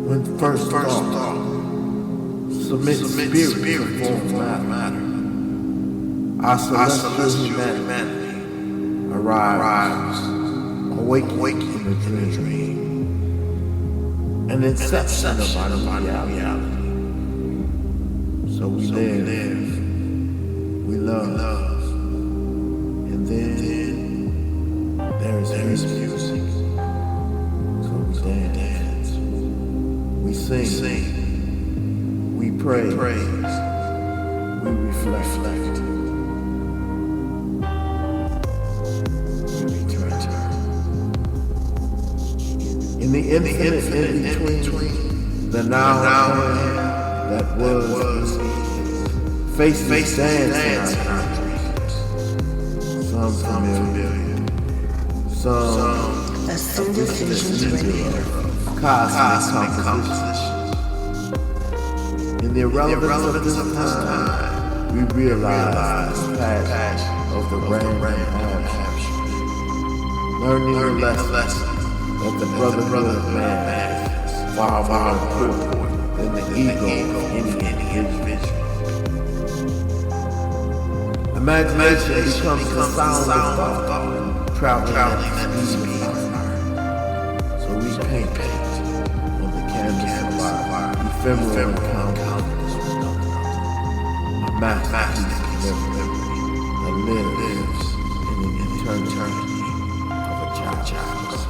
When first thought, submit spirit to form matter. Our celestial humanity arrives, awakening from the dream, an inception of our reality. So we live, we love, and then there is music. So we dance, we sing, we pray, we reflect. In the infinite in between, the now that was, faces dance in our dreams. Some familiar, some indecision, cosmic composition. In the irrelevance of this time, we realize the passion of the random action, learning the lesson that the brotherhood of man is far more important than the ego of any individual. Imagination becomes the sound of thought, traveling at the speed of art. So we paint on the canvas of our ephemeral encounters, a masterpiece of memory that lives in the eternity of a child's soul.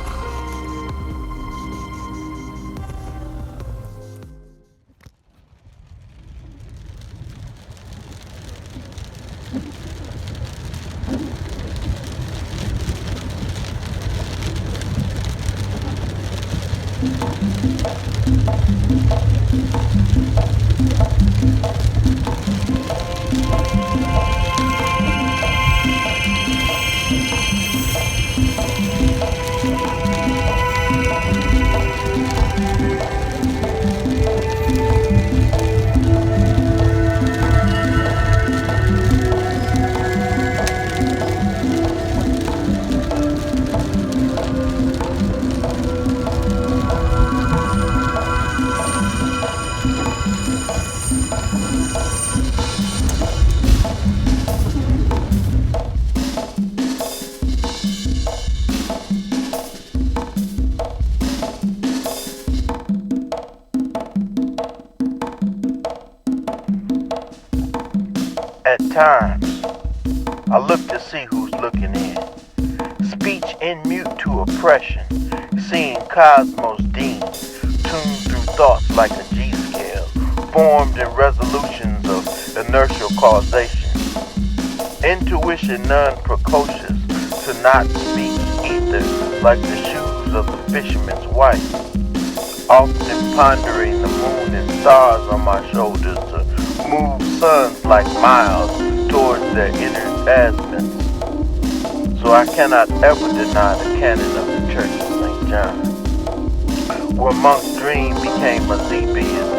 At times, I look to see who's looking in. Speech in mute to oppression, seeing cosmos deemed, tuned through thoughts like a G-scale, formed in resolutions of inertial causation. Intuition non-precocious, to not speak ether like the shoes of the fisherman's wife. Often pondering the moon and stars on my shoulders to move suns like miles towards their inner azimuths. So I cannot ever deny the canon of the Church of St. John, where monk's dream became a Zebian,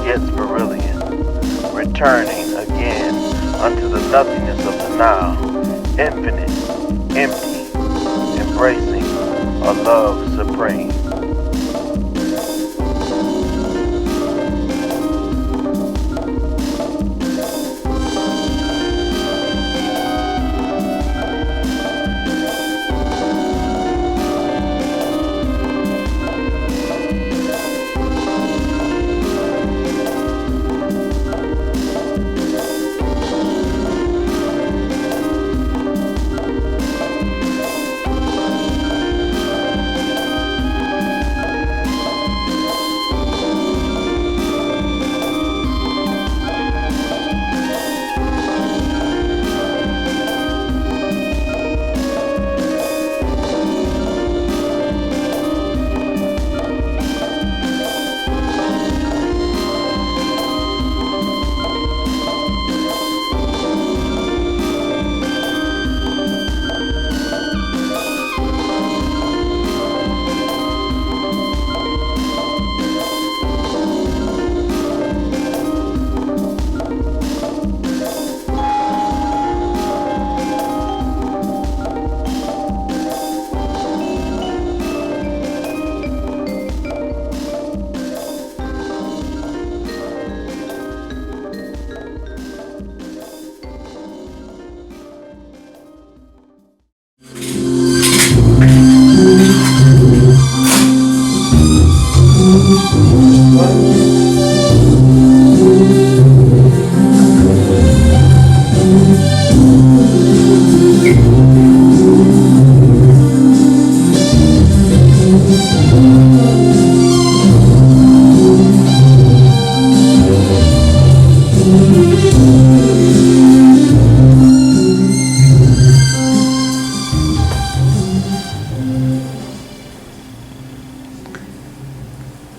yet Spirilian, returning again unto the nothingness of the now, infinite, empty, embracing a love supreme.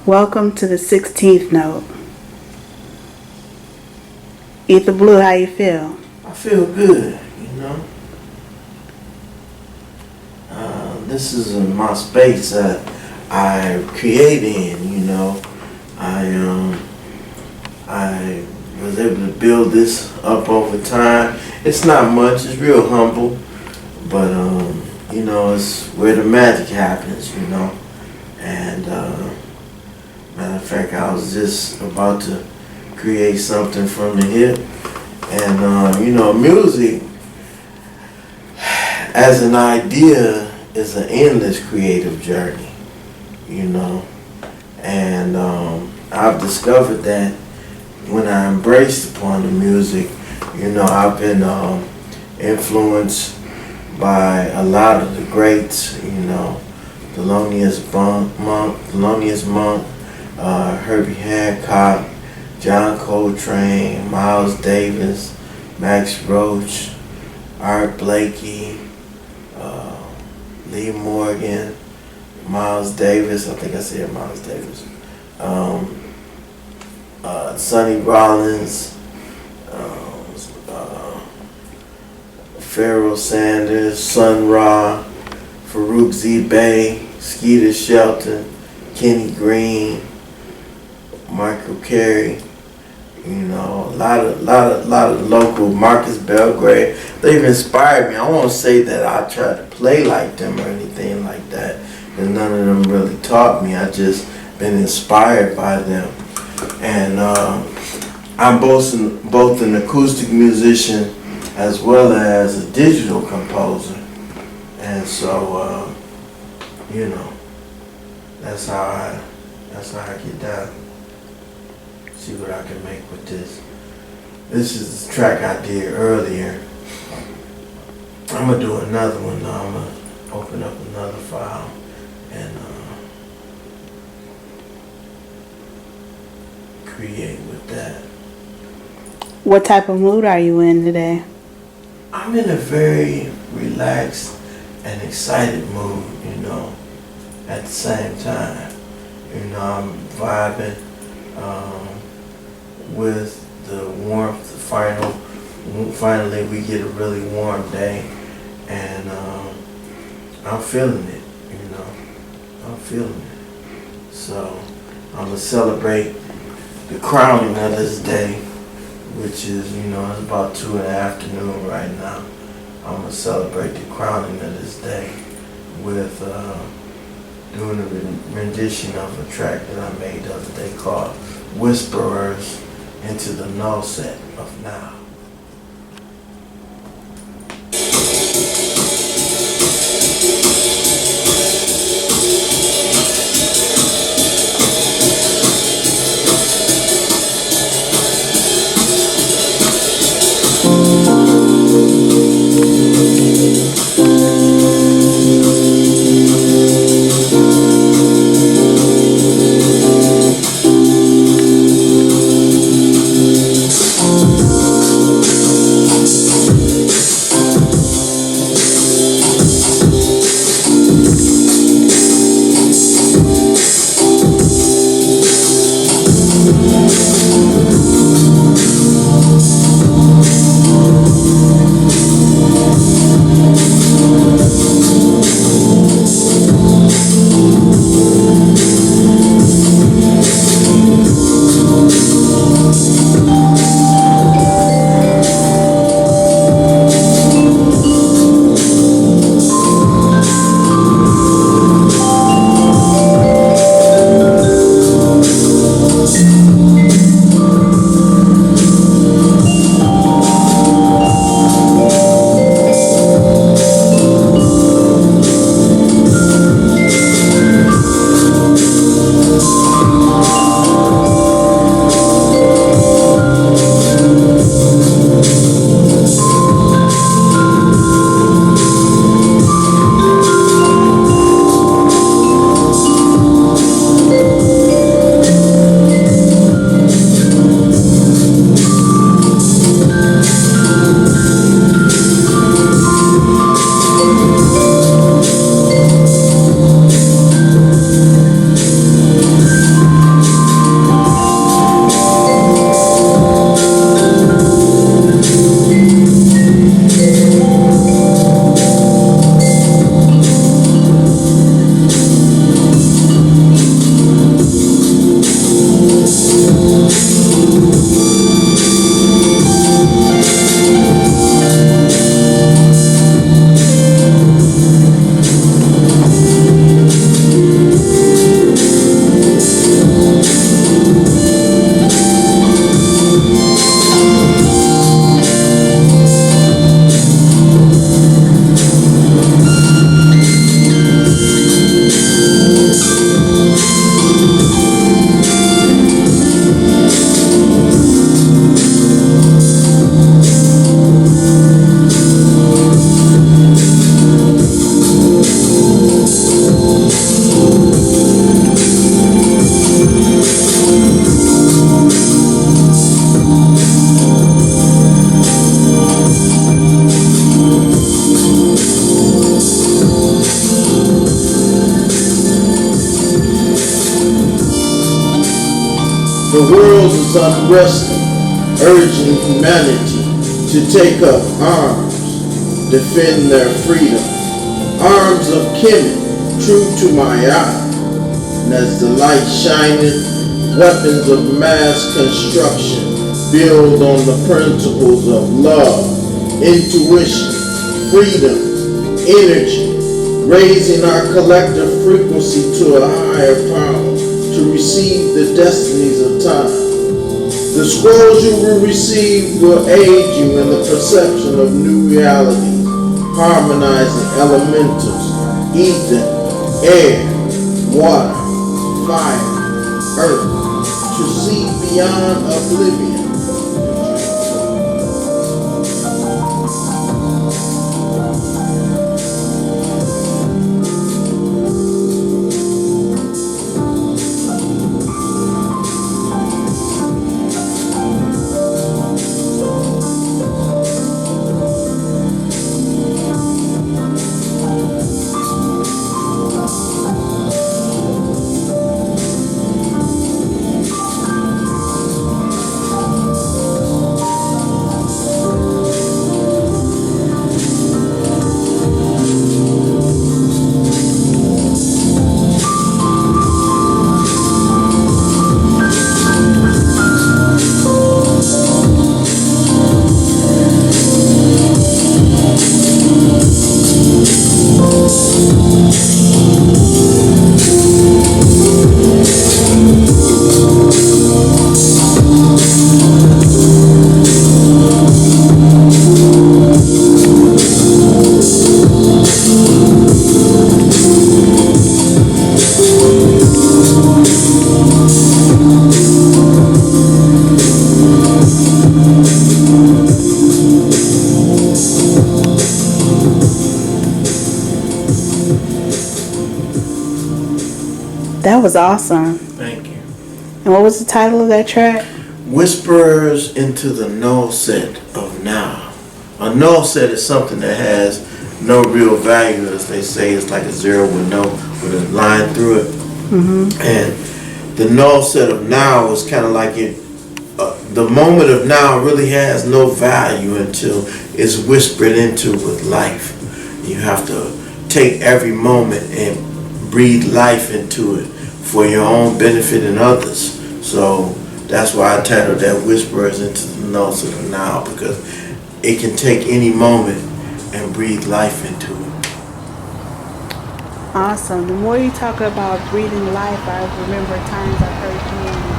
Welcome to the 16th note. Ether Blue, how you feel? I feel good, you know. This is my space that I create in, you know. I was able to build this up over time. It's not much, it's real humble, but you know, it's where the magic happens, you know. And matter of fact, I was just about to create something from the hip, and you know, music as an idea is an endless creative journey, you know. And I've discovered that when I embraced upon the music, you know, I've been influenced by a lot of the greats, you know, Thelonious Monk, Herbie Hancock, John Coltrane, Miles Davis, Max Roach, Art Blakey, Lee Morgan, Miles Davis, I think I said Miles Davis, Sonny Rollins, Pharoah Sanders, Sun Ra, Farouk Z-Bay, Skeeter Shelton, Kenny Green, Michael Carey, you know, a lot of local, Marcus Belgrade. They've inspired me. I won't say that I try to play like them or anything like that, and none of them really taught me. I just been inspired by them. And I'm both an acoustic musician as well as a digital composer. And so, you know, that's how I get down. See what I can make with this. This is the track I did earlier. I'm gonna do another one now. I'm gonna open up another file and create with that. What type of mood are you in today? I'm in a very relaxed and excited mood, you know, at the same time. You know, I'm vibing with the warmth. Finally we get a really warm day, and I'm feeling it, you know. I'm feeling it. So I'm gonna celebrate the crowning of this day, which is, you know, it's about 2 in the afternoon right now. I'm gonna celebrate the crowning of this day with doing a rendition of a track that I made the other day called Whisperers into the Null Set of Now. The world is unresting, urging humanity to take up arms, defend their freedom. Arms of Kemet, true to my eye. And as the light shineth, weapons of mass construction build on the principles of love, intuition, freedom, energy, raising our collective frequency to a higher power to receive the destinies of time. The scrolls you will receive will aid you in the perception of new realities, harmonizing elementals, ether, air, water, fire, earth, to see beyond oblivion. That was awesome. Thank you. And what was the title of that track? Whispers into the null set of now. A null set is something that has no real value, as they say. It's like a zero with a line through it. Mm-hmm. And the null set of now is kind of like the moment of now really has no value until it's whispered into with life. You have to take every moment and breathe life into it for your own benefit and others. So that's why I titled that Whispers into the Null Set of Now, because it can take any moment and breathe life into it. Awesome. The more you talk about breathing life, I remember times I heard you on the flute.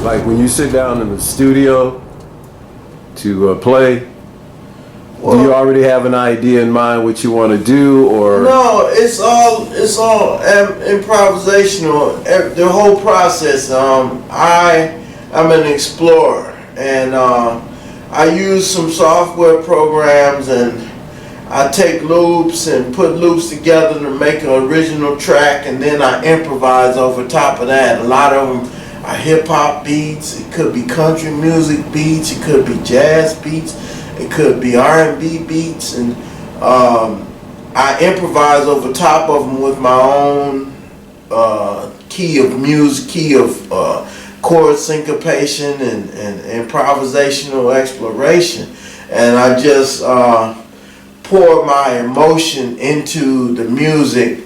Like when you sit down in the studio to play, do you already have an idea in mind what you want to do, or? No, it's all improvisational. The whole process. I'm an explorer, and I use some software programs, and I take loops and put loops together to make an original track, and then I improvise over top of that. A lot of them are hip-hop beats. It could be country music beats. It could be jazz beats. It could be R&B beats. And I improvise over top of them with my own key of music, key of chord syncopation and improvisational exploration. And I just pour my emotion into the music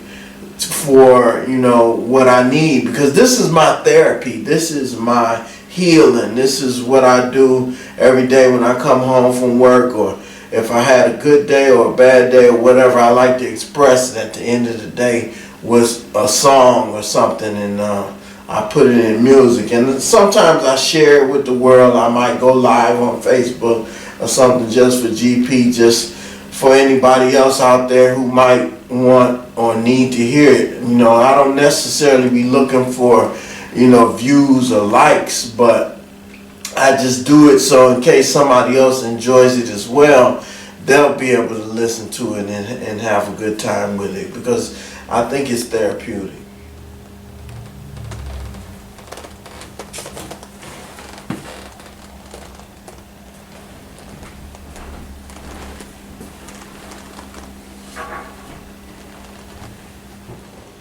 for, what I need, because this is my therapy, this is my healing, this is what I do every day when I come home from work, or if I had a good day or a bad day or whatever. I like to express it at the end of the day with a song or something, and I put it in music, and sometimes I share it with the world. I might go live on Facebook or something just for GP, just for anybody else out there who might want or need to hear it. You know, I don't necessarily be looking for, you know, views or likes, but I just do it so in case somebody else enjoys it as well, they'll be able to listen to it and have a good time with it, because I think it's therapeutic.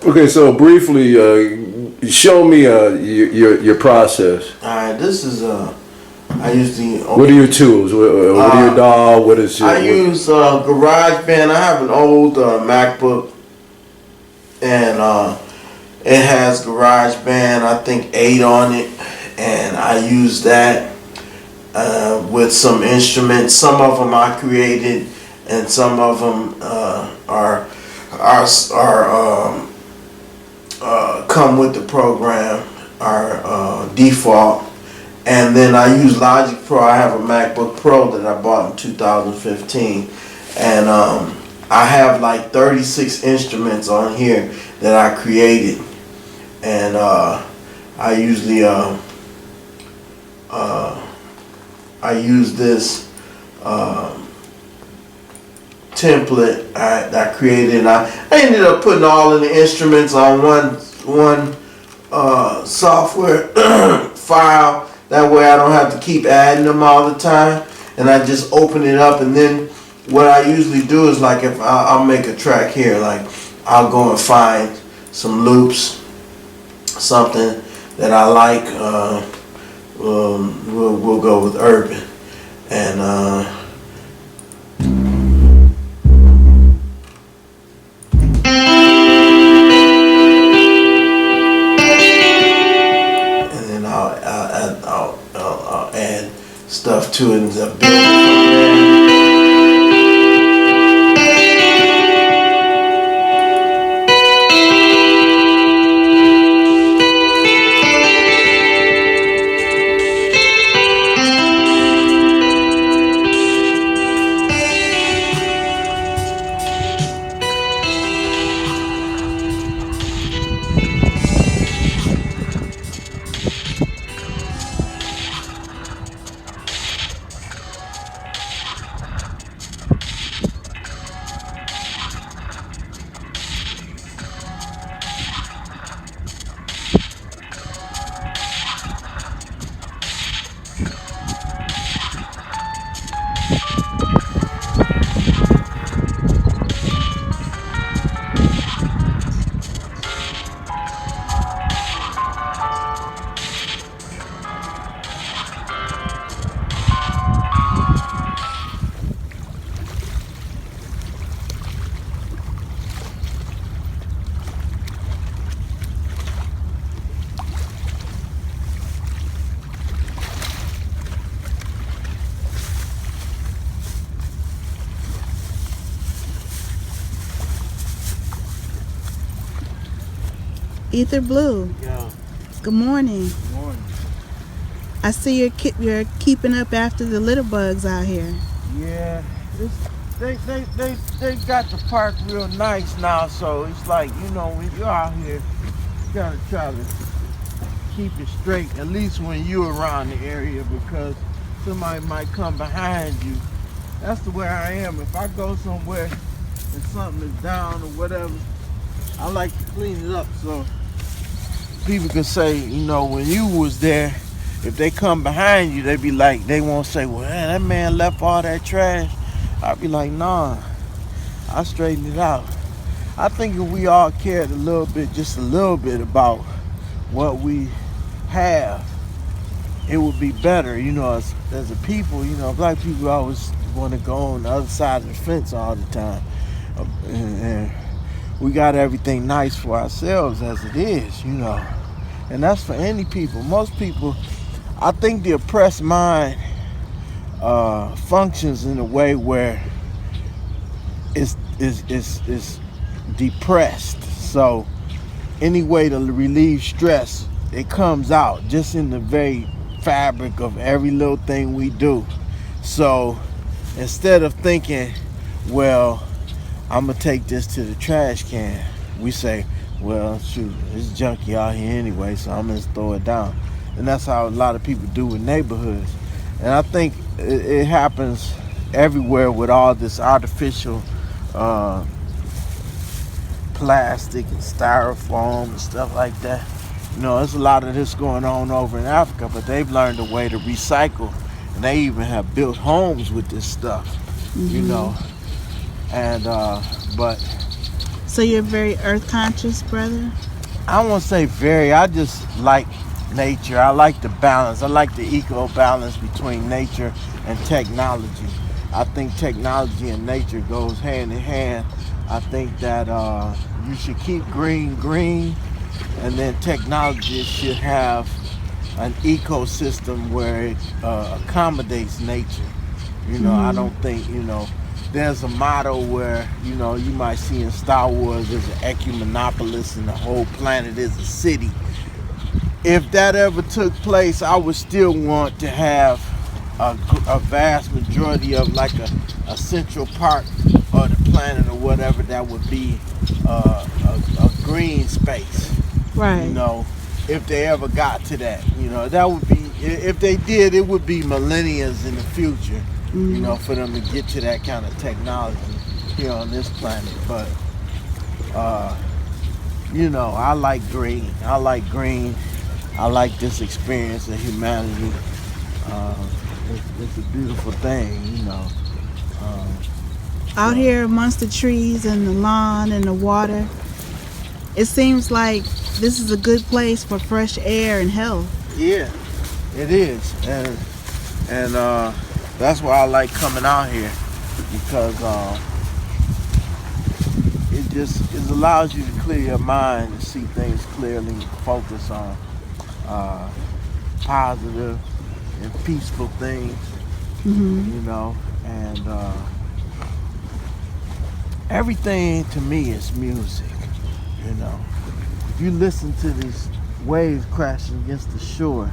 Okay, so briefly, show me your process. All right, this is I use the. What are your tools? What are your DAW? What is your? I use GarageBand. I have an old MacBook, and it has GarageBand. I think 8 on it, and I use that with some instruments. Some of them I created, and some of them are come with the program, are default. And then I use Logic Pro. I have a MacBook Pro that I bought in 2015, and I have like 36 instruments on here that I created, and I usually I use this template I created, and I ended up putting all of the instruments on one software file. That way I don't have to keep adding them all the time, and I just open it up. And then what I usually do is, like, if I'll make a track here, like I'll go and find some loops, something that I like. We'll go with urban, and I'll add stuff to it and build it from there. Ether Blue. Yeah. Good morning. Good morning. I see you're keeping up after the little bugs out here. Yeah, they got the park real nice now, so it's like, you know, when you're out here, you gotta try to keep it straight, at least when you're around the area, because somebody might come behind you. That's the way I am. If I go somewhere and something is down or whatever, I like to clean it up so people can say, you know, when you was there, if they come behind you, they be like, they won't say, well, man, that man left all that trash. I'll be like, nah, I straightened it out. I think if we all cared a little bit, just a little bit about what we have, it would be better. You know, as a people, you know, black people always want to go on the other side of the fence all the time. And we got everything nice for ourselves as it is, you know. And that's for any people. Most people, I think the oppressed mind functions in a way where it's depressed. So any way to relieve stress, it comes out just in the very fabric of every little thing we do. So instead of thinking, well, I'm gonna take this to the trash can. We say, well, shoot, it's junky out here anyway, so I'm gonna throw it down. And that's how a lot of people do with neighborhoods. And I think it happens everywhere with all this artificial plastic and styrofoam and stuff like that. You know, there's a lot of this going on over in Africa, but they've learned a way to recycle, and they even have built homes with this stuff. You know, and but So you're very earth conscious, brother? I won't say very. I just like nature. I like the balance. I like the eco balance between nature and technology. I think technology and nature goes hand in hand. I think that you should keep green green, and then technology should have an ecosystem where it accommodates nature. You know, I don't think, you know, there's a motto where, you know, you might see in Star Wars there's an ecumenopolis and the whole planet is a city. If that ever took place, I would still want to have a vast majority of like a central part of the planet or whatever that would be a green space. Right. You know, if they ever got to that, you know, that would be, if they did, it would be millennia in the future, you know, for them to get to that kind of technology here on this planet. But, you know, I like green. I like green. I like this experience of humanity. It's a beautiful thing, you know. Out here amongst the trees and the lawn and the water, it seems like this is a good place for fresh air and health. Yeah, it is, and that's why I like coming out here, because it allows you to clear your mind and see things clearly, focus on positive and peaceful things, you know, and everything to me is music, you know. If you listen to these waves crashing against the shore,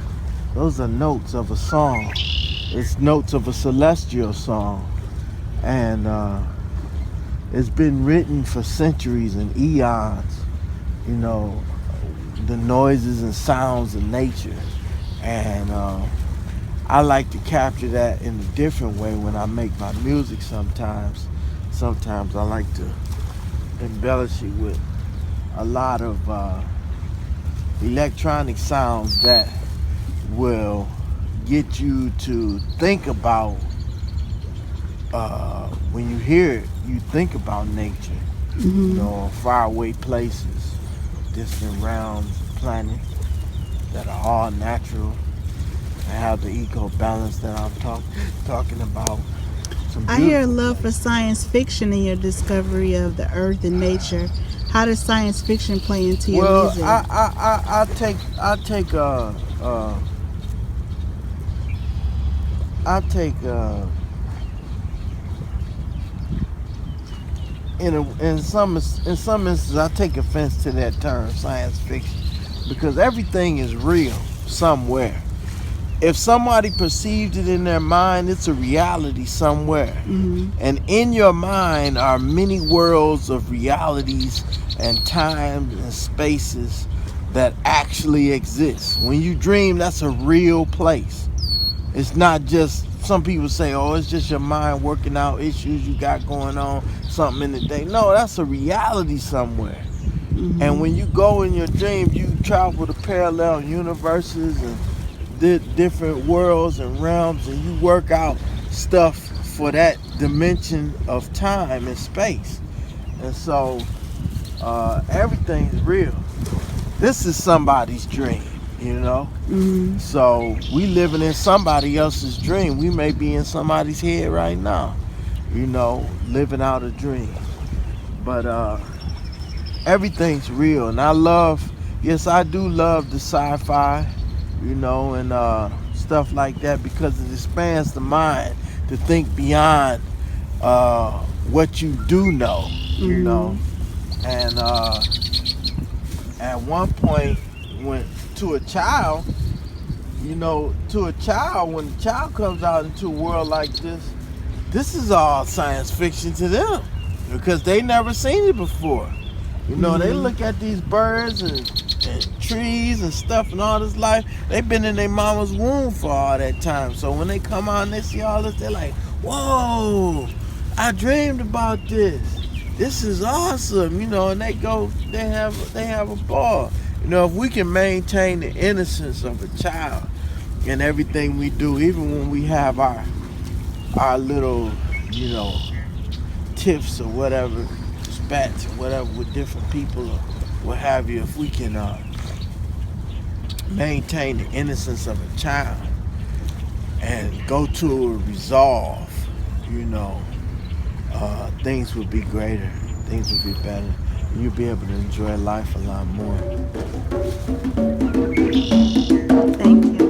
those are notes of a song. It's notes of a celestial song, and it's been written for centuries and eons, you know, the noises and sounds of nature. And I like to capture that in a different way when I make my music sometimes. Sometimes I like to embellish it with a lot of electronic sounds that will get you to think about, when you hear it, you think about nature, you know, faraway places, distant realms, planets that are all natural and have the eco balance that I'm talking about. I hear a love for science fiction in your discovery of the earth and nature. How does science fiction play into your music? Well, I take in some instances I take offense to that term, science fiction, because everything is real somewhere. If somebody perceived it in their mind, it's a reality somewhere. And in your mind are many worlds of realities and times and spaces that actually exist. When you dream, that's a real place. It's not just, some people say, oh, it's just your mind working out issues you got going on, something in the day. No, that's a reality somewhere. And when you go in your dream, you travel to parallel universes and different worlds and realms, and you work out stuff for that dimension of time and space. And so everything's real. This is somebody's dream, you know. So we living in somebody else's dream. We may be in somebody's head right now, you know, living out a dream. But everything's real. And I do love the sci-fi, you know, and stuff like that, because it expands the mind to think beyond what you do know, you know. And at one point, when to a child, you know, when the child comes out into a world like this, this is all science fiction to them because they never seen it before. You know, they look at these birds and trees and stuff and all this life. They've been in their mama's womb for all that time. So when they come out and they see all this, they're like, whoa, I dreamed about this. This is awesome, you know, and they have a ball. You know, if we can maintain the innocence of a child in everything we do, even when we have our little, you know, tiffs or whatever, spats or whatever with different people or what have you, if we can maintain the innocence of a child and go to a resolve, you know, things would be greater, things would be better. You'll be able to enjoy life a lot more. Thank you.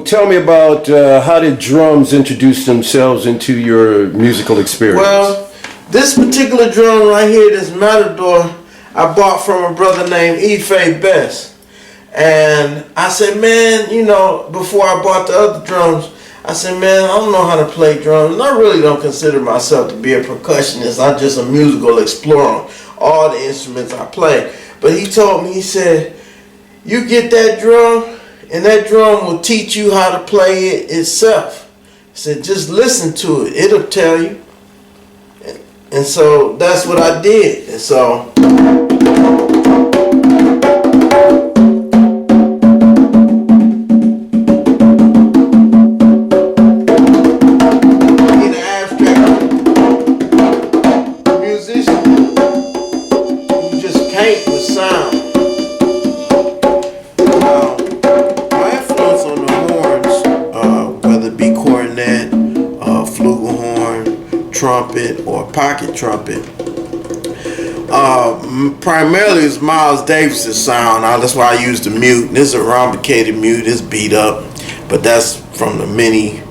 Tell me about how did drums introduce themselves into your musical experience? Well, this particular drum right here, this Matador, I bought from a brother named Ife Best. And I said, man, you know, before I bought the other drums, I said, man, I don't know how to play drums. And I really don't consider myself to be a percussionist. I'm just a musical explorer on all the instruments I play. But he told me, he said, you get that drum, and that drum will teach you how to play it itself. He said, just listen to it. It'll tell you. And so that's what I did. And so being an abstract musician, you just paint with sound. Trumpet or pocket trumpet. Primarily it's Miles Davis's sound. That's why I use the mute. This is a rhombicated mute. It's beat up, but that's from the many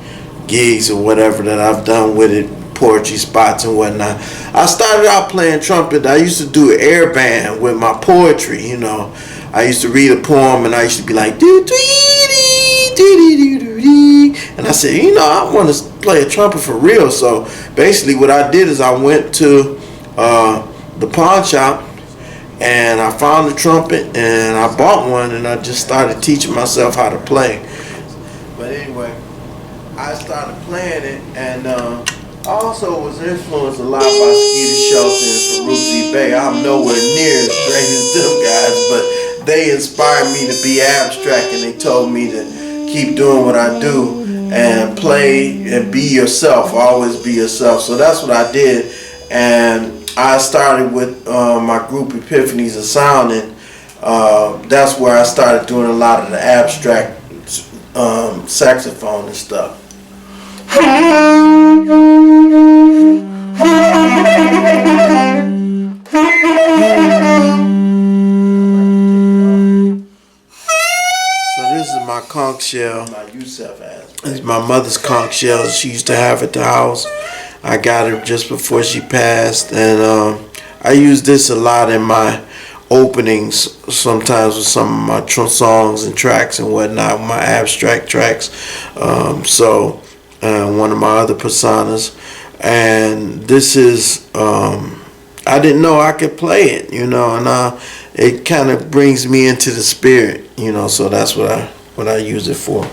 gigs or whatever that I've done with it, poetry spots and whatnot. I started out playing trumpet. I used to do an air band with my poetry. You know, I used to read a poem and I used to be like, doo doo dee dee dee doo dee, and I said, you know, I want to play a trumpet for real. So basically what I did is I went to the pawn shop and I found a trumpet and I bought one and I just started teaching myself how to play. But anyway, I started playing it, and I also was influenced a lot by Skeeter Shelton and Ferrucci Bay. I'm nowhere near as great as them guys, but they inspired me to be abstract, and they told me to keep doing what I do and play and be yourself, always be yourself. So that's what I did, and I started with my group Epiphanies of Sound, and that's where I started doing a lot of the abstract saxophone and stuff. My conch shell. It's my mother's conch shell. She used to have at the house. I got her just before she passed, and I use this a lot in my openings, sometimes with some of my songs and tracks and whatnot, my abstract tracks. So one of my other personas, and this is I didn't know I could play it, you know, and it kind of brings me into the spirit, you know. So that's what I use it for.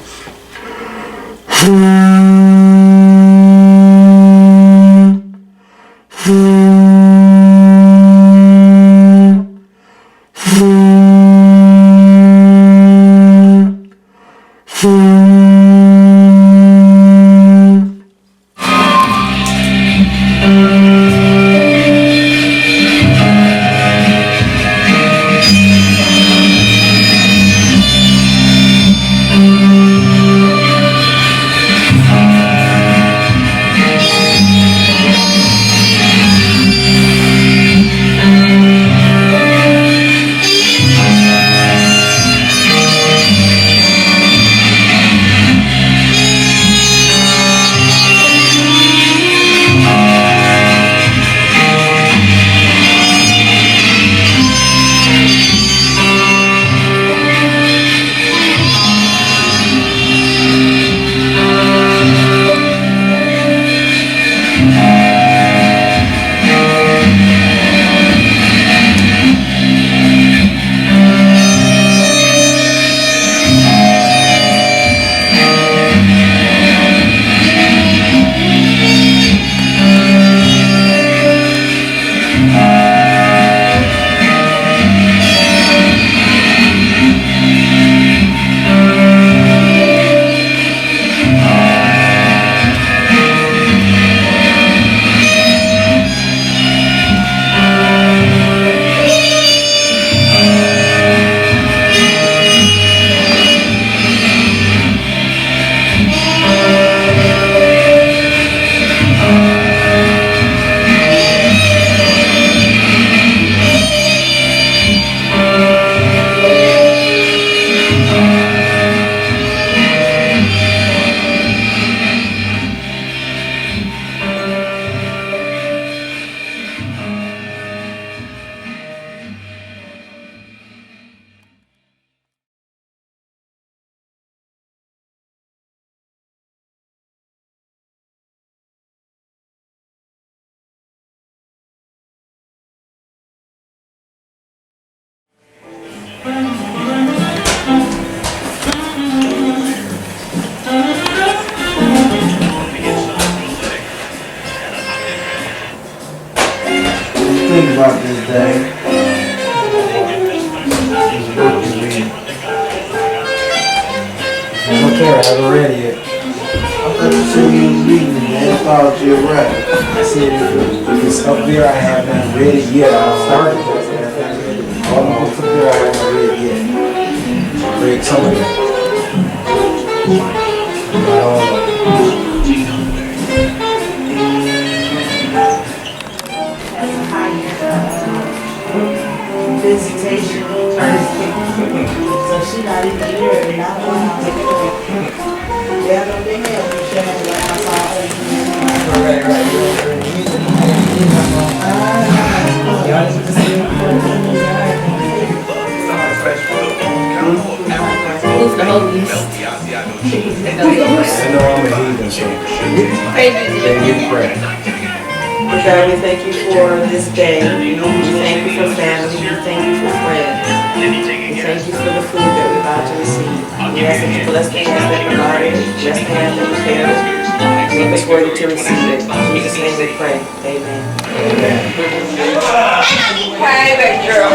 Think about this day. This book you read. Okay, I haven't read it yet. I thought you said you was reading the anthology of rap. I said if it's up there, I haven't read it yet. I'll start it. All the books up there, I haven't read yet. I read some of them. Not all of them. Visitation Thursday. So she not even here and not one out. Yeah, no, they have me sharing like I saw her. Who's the holiest? I know I'm a heathen, so they get prayer. God, we thank you for this day. We thank you for family. We thank you for friends. We thank you for the food that we're about to receive. We ask that you bless the hands that provide it, bless the hands that prepare it. Make us worthy to receive it. In Jesus' name we pray. Amen. Hi, baby girl.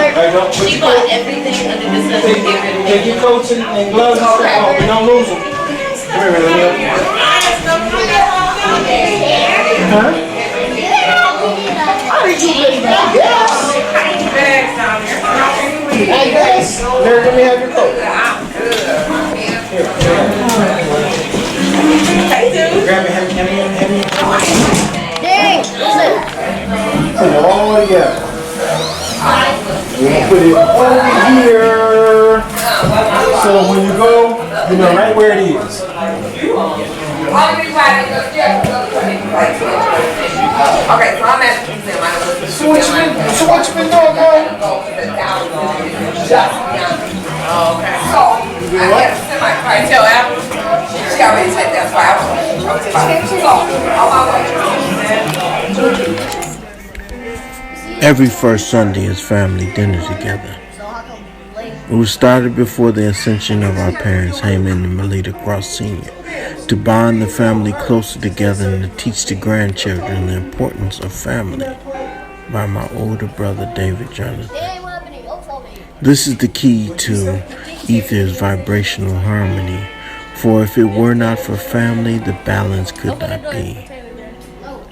She bought everything under the sun to get rid of Take your coats and gloves and stuff off. We don't lose them. Come here, Lil. Huh? Larry, let me have your coat. Here. Grab me, hand me. Put it all together. We'll put it over here. So when you go, you know right where it is. Okay, so I'm at the museum. So what you been doing, girl? Oh, okay. So, I had a semi-car tell Apple. She already said that's why I was Every first Sunday is family dinner together. It was started before the ascension of our parents, Heyman and Melita Cross Sr., to bond the family closer together and to teach the grandchildren the importance of family by my older brother, David Jonathan. This is the key to Aether's vibrational harmony, for if it were not for family, the balance could not be.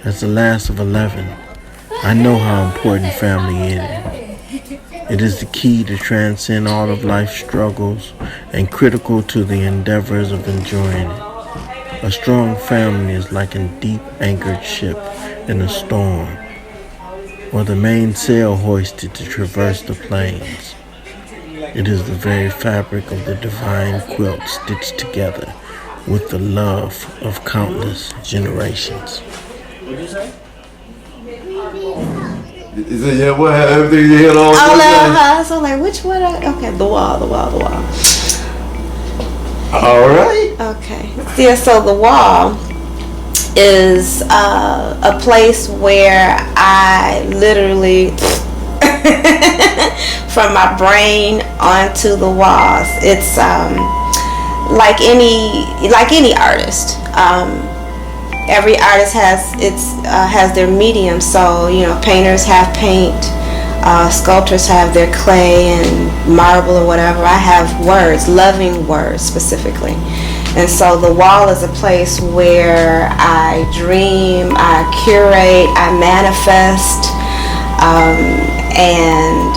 As the last of 11, I know how important family is. It is the key to transcend all of life's struggles and critical to the endeavors of enjoying it. A strong family is like a deep anchored ship in a storm, or the mainsail hoisted to traverse the plains. It is the very fabric of the divine quilt stitched together with the love of countless generations. What'd you say? You said, yeah, what happened? Everything you hit on? So like, which one? Okay, the wall. All right. Okay. Yeah, so the wall is a place where I literally from my brain onto the walls. It's like any artist. Every artist has their medium. So painters have paint, sculptors have their clay and marble or whatever. I have words, loving words specifically. And so the wall is a place where I dream, I curate, I manifest, and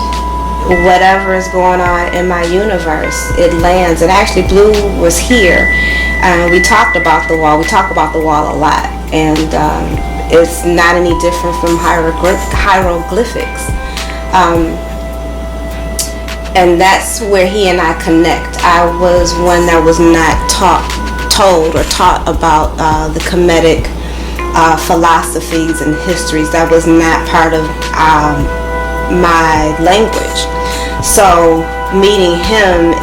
whatever is going on in my universe, it lands. And actually Blue was here and we talked about the wall. We talk about the wall a lot, and it's not any different from hieroglyphics. And that's where he and I connect. I was one that was not told or taught about the Kemetic philosophies and histories. That was not part of my language. So meeting him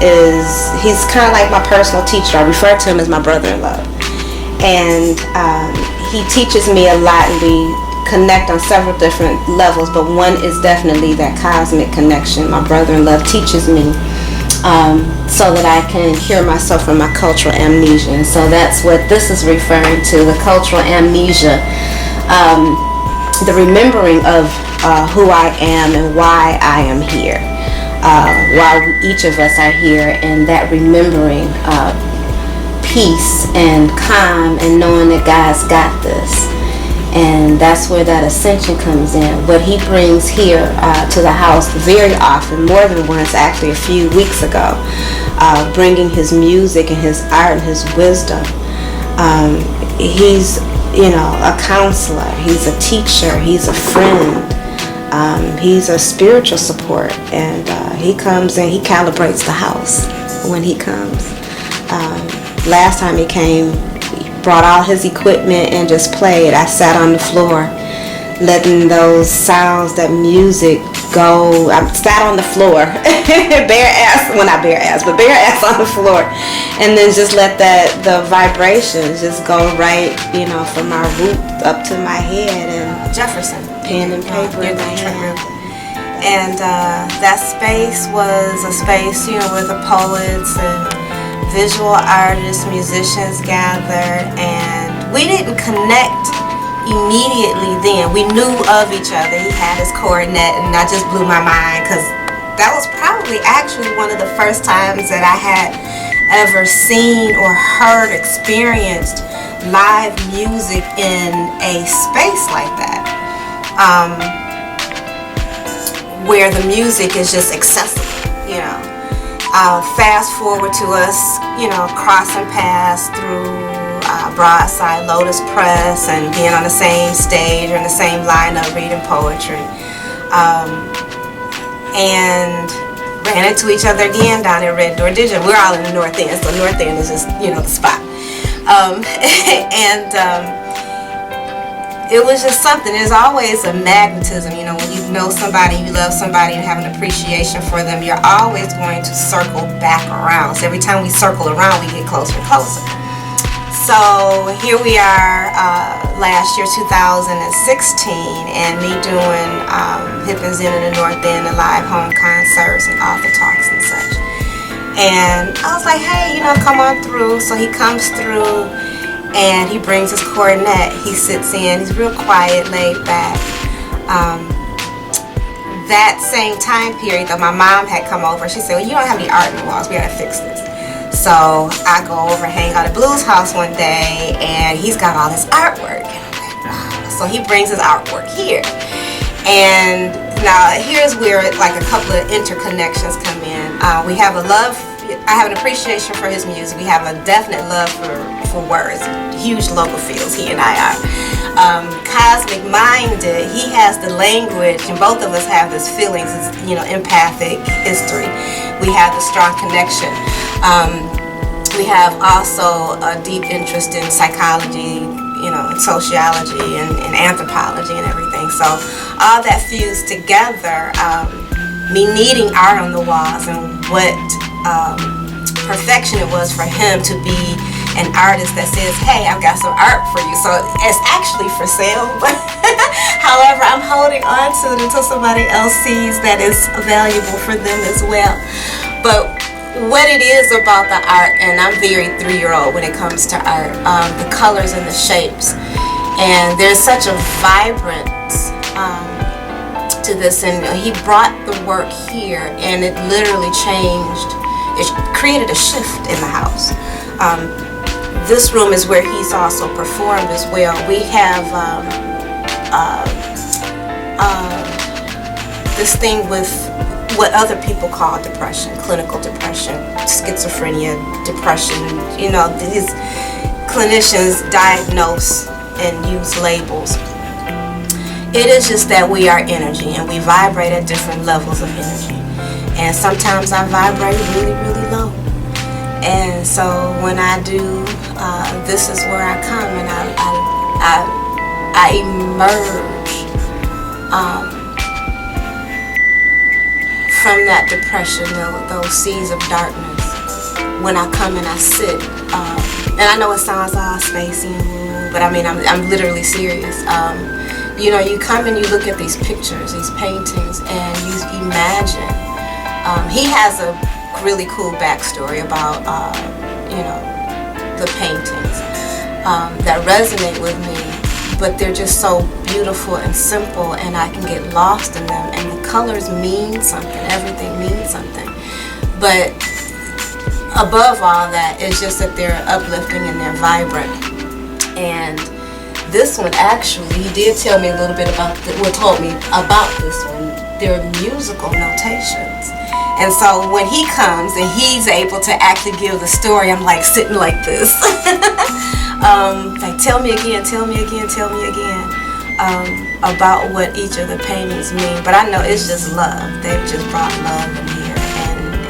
he's kind of like my personal teacher. I refer to him as my brother-in-law. And he teaches me a lot, and we connect on several different levels, but one is definitely that cosmic connection. My brother-in-law teaches me so that I can cure myself from my cultural amnesia. And so that's what this is referring to, the cultural amnesia, the remembering of who I am and why I am here, why each of us are here, and that remembering peace and calm and knowing that God's got this. And that's where that ascension comes in. What he brings here to the house very often, more than once, actually a few weeks ago, bringing his music and his art and his wisdom. He's, a counselor. He's a teacher. He's a friend. He's a spiritual support. And he comes and he calibrates the house when he comes. Last time he came, brought all his equipment and just played. I sat on the floor letting those sounds, that music go. I sat on the floor bare ass on the floor, and then just let the vibrations just go right, from my root up to my head, and Jefferson, pen and paper in my hand. And that space was a space, where the poets and visual artists, musicians gathered, and we didn't connect immediately then. We knew of each other. He had his cornet, and that just blew my mind, because that was probably actually one of the first times that I had ever seen or heard, experienced live music in a space like that, where the music is just accessible, fast forward to us, crossing paths through Broadside Lotus Press and being on the same stage or in the same lineup reading poetry. And ran into each other again down at Red Door Digital. We're all in the North End, so North End is just, the spot. It was just something. There's always a magnetism, when you know somebody, you love somebody, and have an appreciation for them, you're always going to circle back around. So every time we circle around, we get closer and closer. So here we are, last year, 2016, and me doing Hip and Zen in the North End, and live home concerts and author talks and such. And I was like, hey, come on through. So he comes through, and he brings his cornet. He sits in. He's real quiet, laid back. That same time period, though, my mom had come over. She said, well, you don't have any art in the walls. We gotta fix this. So I go over, hang out at Blues House one day, and he's got all his artwork. And I'm like, wow. So he brings his artwork here. And now here's where like a couple of interconnections come in. We have a love. I have an appreciation for his music. We have a definite love for words. Huge logophiles, he and I are. Cosmic minded, he has the language, and both of us have this feelings, empathic history. We have the strong connection. We have also a deep interest in psychology, and sociology and anthropology and everything. So all that fused together, me needing art on the walls, and what perfection it was for him to be an artist that says, hey, I've got some art for you. So it's actually for sale, but however, I'm holding on to it until somebody else sees that it's valuable for them as well. But what it is about the art, and I'm very 3-year-old when it comes to art, the colors and the shapes, and there's such a vibrance to this, and he brought the work here, and it literally changed. It created a shift in the house. This room is where he's also performed as well. We have this thing with what other people call depression, clinical depression, schizophrenia, depression. These clinicians diagnose and use labels. It is just that we are energy, and we vibrate at different levels of energy. And sometimes I vibrate really, really low. And so when I do, this is where I come, and I emerge from that depression, those seas of darkness. When I come and I sit, and I know it sounds all spacey and woo, but I mean, I'm literally serious. You come and you look at these pictures, these paintings, and you imagine. He has a really cool backstory about, the paintings that resonate with me, but they're just so beautiful and simple, and I can get lost in them, and the colors mean something, everything means something. But above all that, it's just that they're uplifting and they're vibrant. And this one, actually, he did tell me a little bit about, told me about this one. They're musical notations. And so when he comes and he's able to actually give the story, I'm like sitting like this. Like, tell me again, about what each of the paintings mean. But I know it's just love. They've just brought love in here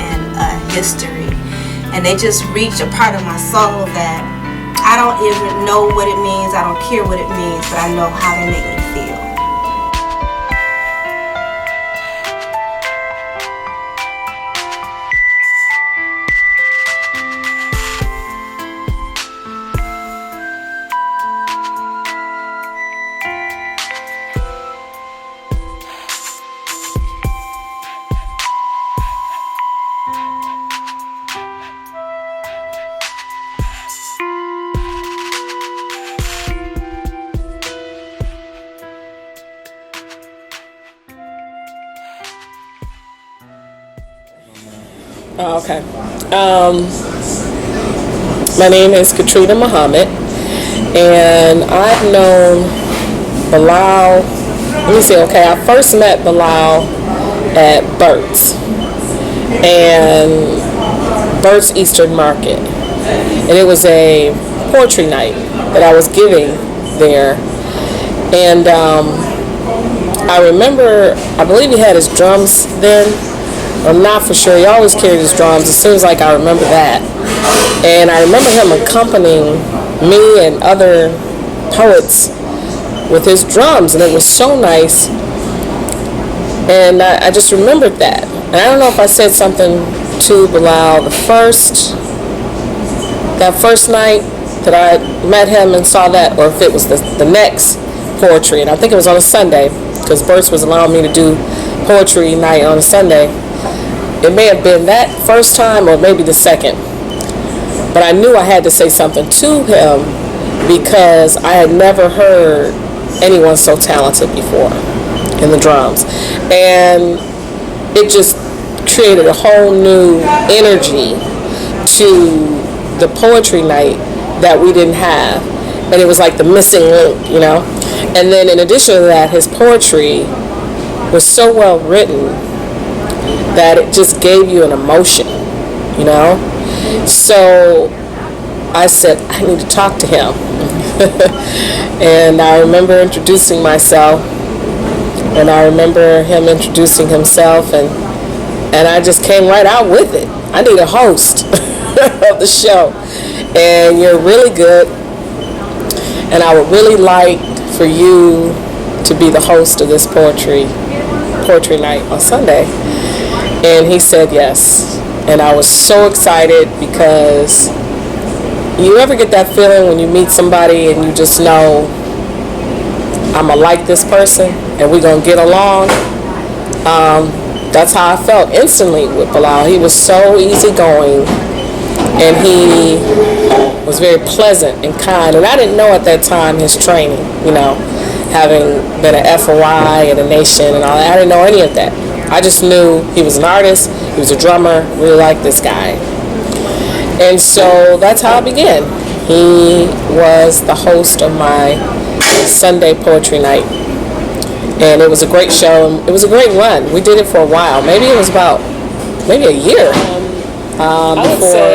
and history. And they just reach a part of my soul that I don't even know what it means. I don't care what it means, but I know how they make me feel. Oh, okay. My name is Katrina Muhammad, and I've known Bilal. Let me see. Okay, I first met Bilal at Burt's Eastern Market, and it was a poetry night that I was giving there, and I remember. I believe he had his drums then. I'm not for sure. He always carried his drums. It seems like I remember that. And I remember him accompanying me and other poets with his drums, and it was so nice. And I just remembered that. And I don't know if I said something to Bilal that first night that I met him and saw that, or if it was the next poetry. And I think it was on a Sunday, because Burt's was allowing me to do poetry night on a Sunday. It may have been that first time or maybe the second. But I knew I had to say something to him because I had never heard anyone so talented before in the drums. And it just created a whole new energy to the poetry night that we didn't have. And it was like the missing link, And then in addition to that, his poetry was so well written that it just gave you an emotion, So I said, I need to talk to him. And I remember introducing myself, and I remember him introducing himself, and I just came right out with it. I need a host of the show, and you're really good, and I would really like for you to be the host of this poetry night on Sunday. And he said yes. And I was so excited because you ever get that feeling when you meet somebody and you just know, I'm going to like this person and we're going to get along? That's how I felt instantly with Bilal. He was so easygoing, and he was very pleasant and kind. And I didn't know at that time his training, having been an FOI and a Nation and all that. I didn't know any of that. I just knew he was an artist, he was a drummer, really liked this guy. And so that's how it began. He was the host of my Sunday poetry night. And it was a great show, and it was a great run. We did it for a while. Maybe it was maybe a year before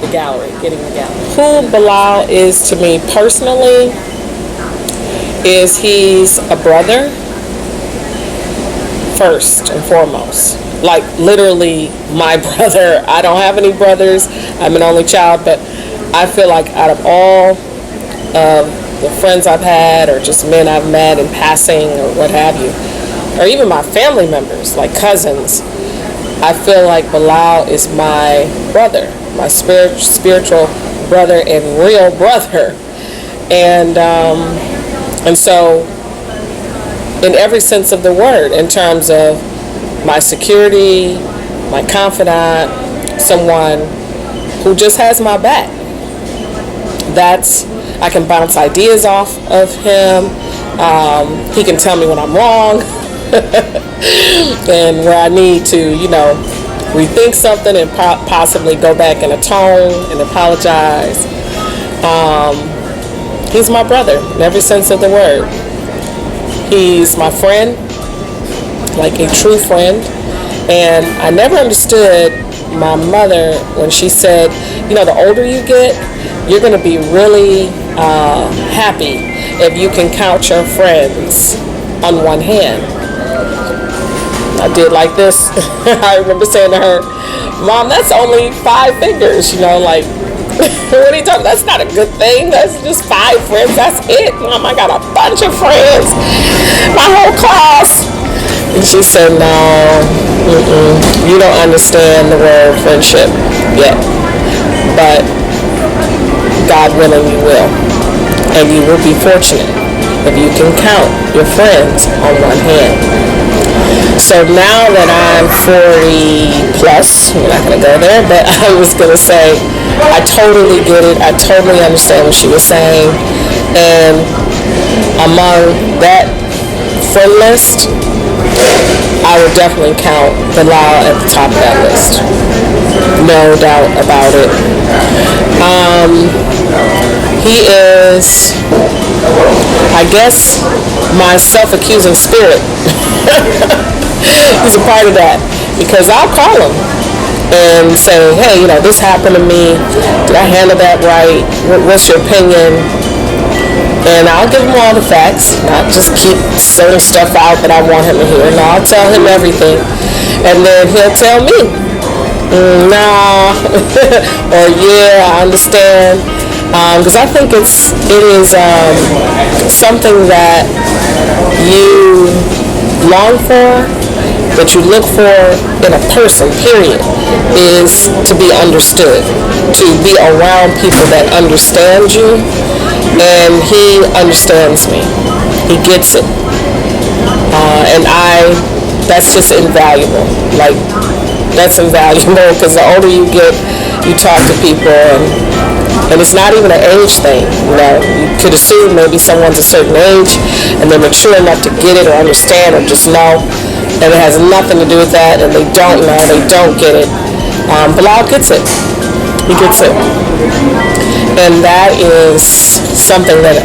the gallery, getting the gallery. Who Bilal is to me personally is he's a brother, first and foremost. Like literally my brother. I don't have any brothers. I'm an only child, but I feel like out of all the friends I've had, or just men I've met in passing or what have you, or even my family members, like cousins, I feel like Bilal is my brother, my spiritual brother and real brother. And so in every sense of the word, in terms of my security, my confidant, someone who just has my back. I can bounce ideas off of him. He can tell me when I'm wrong and where I need to, rethink something and possibly go back and atone and apologize. He's my brother in every sense of the word. He's my friend, like a true friend. And I never understood my mother when she said, the older you get, you're going to be really happy if you can count your friends on one hand. I did like this. I remember saying to her, Mom, that's only 5 fingers, like, what are you talking? That's not a good thing. That's just 5 friends. That's it. Mom, I got a bunch of friends. My whole class. And she said, no, you don't understand the word friendship yet. But God willing, you will. And you will be fortunate if you can count your friends on one hand. So now that I'm 40 plus, we're not going to go there, but I was going to say, I totally get it. I totally understand what she was saying. And among that friend list, I would definitely count Bilal at the top of that list. No doubt about it. He is, I guess, my self-accusing spirit. He's a part of that, because I'll call him and say, hey, this happened to me. Did I handle that right? What's your opinion? And I'll give him all the facts, not just keep certain stuff out that I want him to hear. No, I'll tell him everything. And then he'll tell me, nah, or yeah, I understand. Because I think it is something that you long for, that you look for in a person, period, is to be understood, to be around people that understand you. And he understands me. He gets it. And that's just invaluable. Like, that's invaluable, because the older you get, you talk to people, and it's not even an age thing. You could assume maybe someone's a certain age and they're mature enough to get it or understand or just know, and it has nothing to do with that, and they don't know, they don't get it. Bilal gets it. He gets it. And that is something that,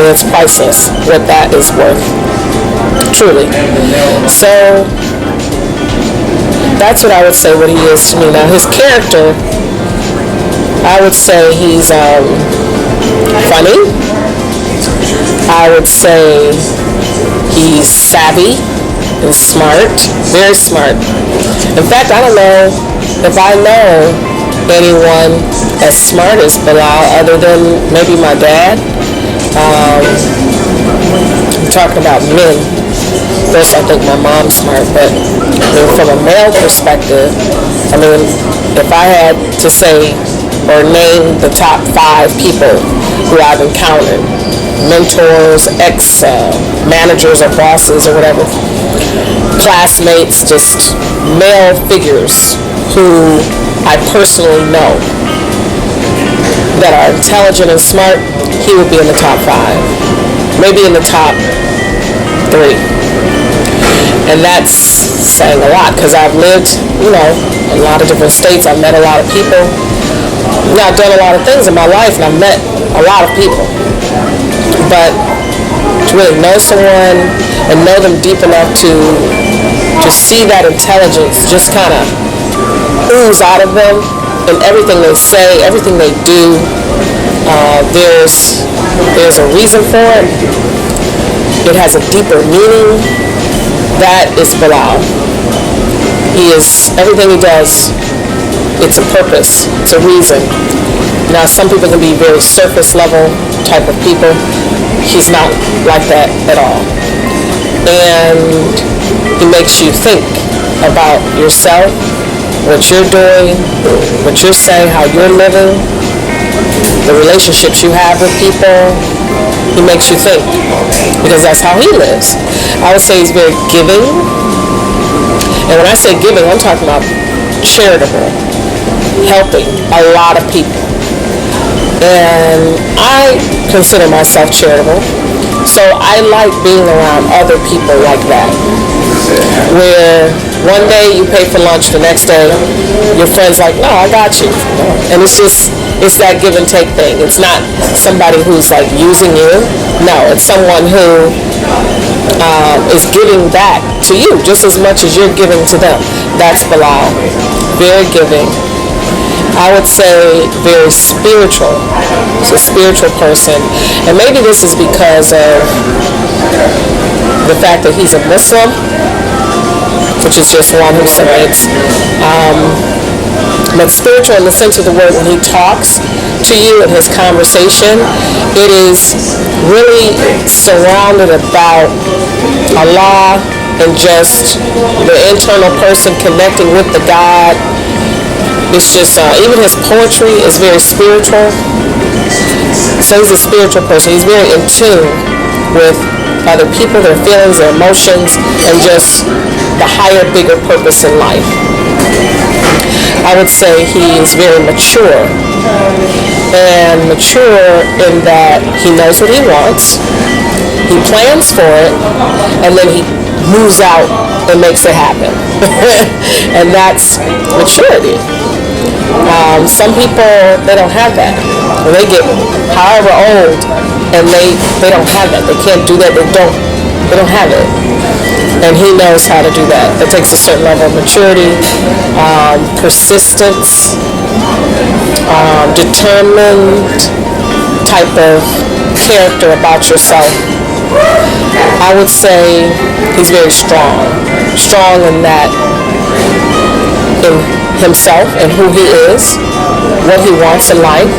it's priceless what that is worth. Truly. So that's what I would say what he is to me. Now, his character, I would say he's funny. I would say he's savvy and smart, very smart. In fact, I don't know if I know anyone as smart as Bilal other than maybe my dad. I'm talking about men. Of course, I think my mom's smart, but from a male perspective, if I had to say or name the top 5 people who I've encountered, mentors, ex-managers or bosses or whatever, classmates, just male figures who I personally know that are intelligent and smart, he would be in the top 5, maybe in the top 3. And that's saying a lot, because I've lived, a lot of different states. I've met a lot of people. I've done a lot of things in my life, and I've met a lot of people. But to really know someone and know them deep enough to see that intelligence just kind of ooze out of them in everything they say, everything they do, there's a reason for it. It has a deeper meaning. That is Bilal. Everything he does, it's a purpose, it's a reason. Now, some people can be very surface level type of people. He's not like that at all. And he makes you think about yourself, what you're doing, what you're saying, how you're living, the relationships you have with people. He makes you think, because that's how he lives. I would say he's very giving. And when I say giving, I'm talking about charitable. helping a lot of people. And I consider myself charitable, so I like being around other people like that, where one day you pay for lunch, the next day your friend's like, no, I got you. And it's that give and take thing. It's not somebody who's like using you. No, it's someone who is giving back to you just as much as you're giving to them. That's Bilal. Very giving. I would say very spiritual. He's a spiritual person. And maybe this is because of the fact that he's a Muslim, which is just one who submits. But spiritual in the sense of the word, when he talks to you in his conversation, it is really surrounded about Allah and just the internal person connecting with the God. It's just, even his poetry is very spiritual. So he's a spiritual person. He's very in tune with other people, their feelings, their emotions, and just the higher, bigger purpose in life. I would say he is very mature. And mature in that he knows what he wants, he plans for it, and then he moves out and makes it happen. And that's maturity. Some people, they don't have that. They get however old and they don't have that. They can't do that. They don't have it. And he knows how to do that. It takes a certain level of maturity, persistence, determined type of character about yourself. I would say he's very strong. Strong in that, in himself and who he is, what he wants in life,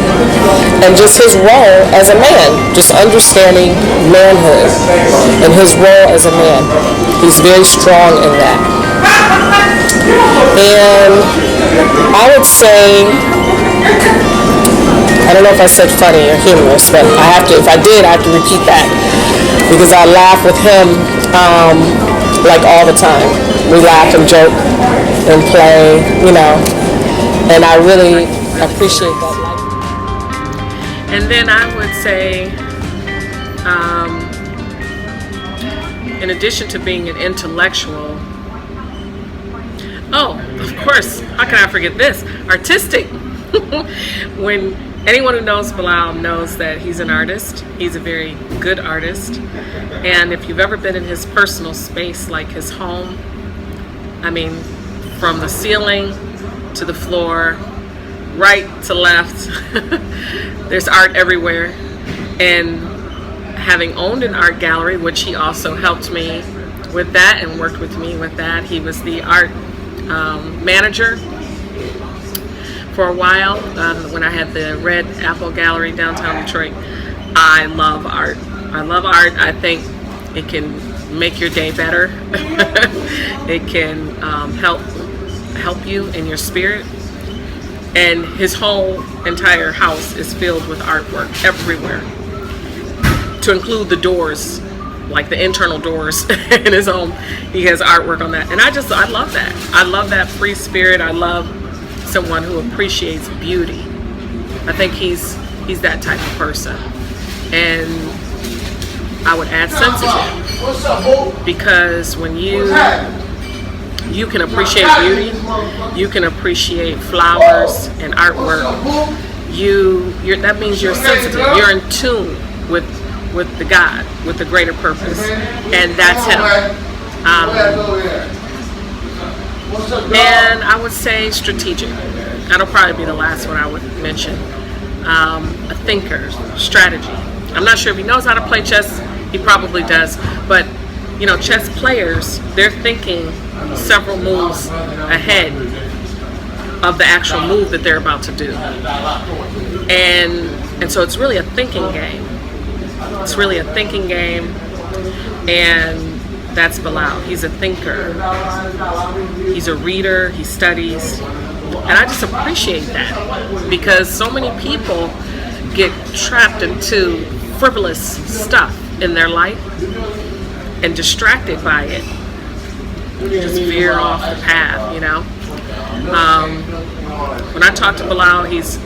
and just his role as a man, just understanding manhood and his role as a man. He's very strong in that. And I would say, I don't know if I said funny or humorous, but if I did, I have to repeat that, because I laugh with him like all the time. We laugh and joke and play, and I really appreciate that life. And then I would say, in addition to being an intellectual, of course, how can I forget this? Artistic. When anyone who knows Bilal knows that he's an artist. He's a very good artist. And if you've ever been in his personal space, like his home, I mean, from the ceiling to the floor, right to left, there's art everywhere. And having owned an art gallery, which he also helped me with that and worked with me with that, he was the art manager for a while when I had the Red Apple Gallery downtown Detroit. I love art. I think it can make your day better. It can help you in your spirit. And his whole entire house is filled with artwork everywhere, to include the doors, like the internal doors in his home. He has artwork on that, and I love that. I love that free spirit. I love someone who appreciates beauty. I think he's that type of person. And I would add sensitive, because when you can appreciate beauty, you can appreciate flowers and artwork, that means you're sensitive. You're in tune with the God, with the greater purpose, and that's him. And I would say strategic. That'll probably be the last one I would mention. A thinker, strategy. I'm not sure if he knows how to play chess. He probably does, but chess players, they're thinking several moves ahead of the actual move that they're about to do, and so it's really a thinking game. It's really a thinking game, and that's Bilal. He's a thinker. He's a reader. He studies, and I just appreciate that, because so many people get trapped into frivolous stuff in their life and distracted by it, just veer off the path, When I talk to Bilal, he's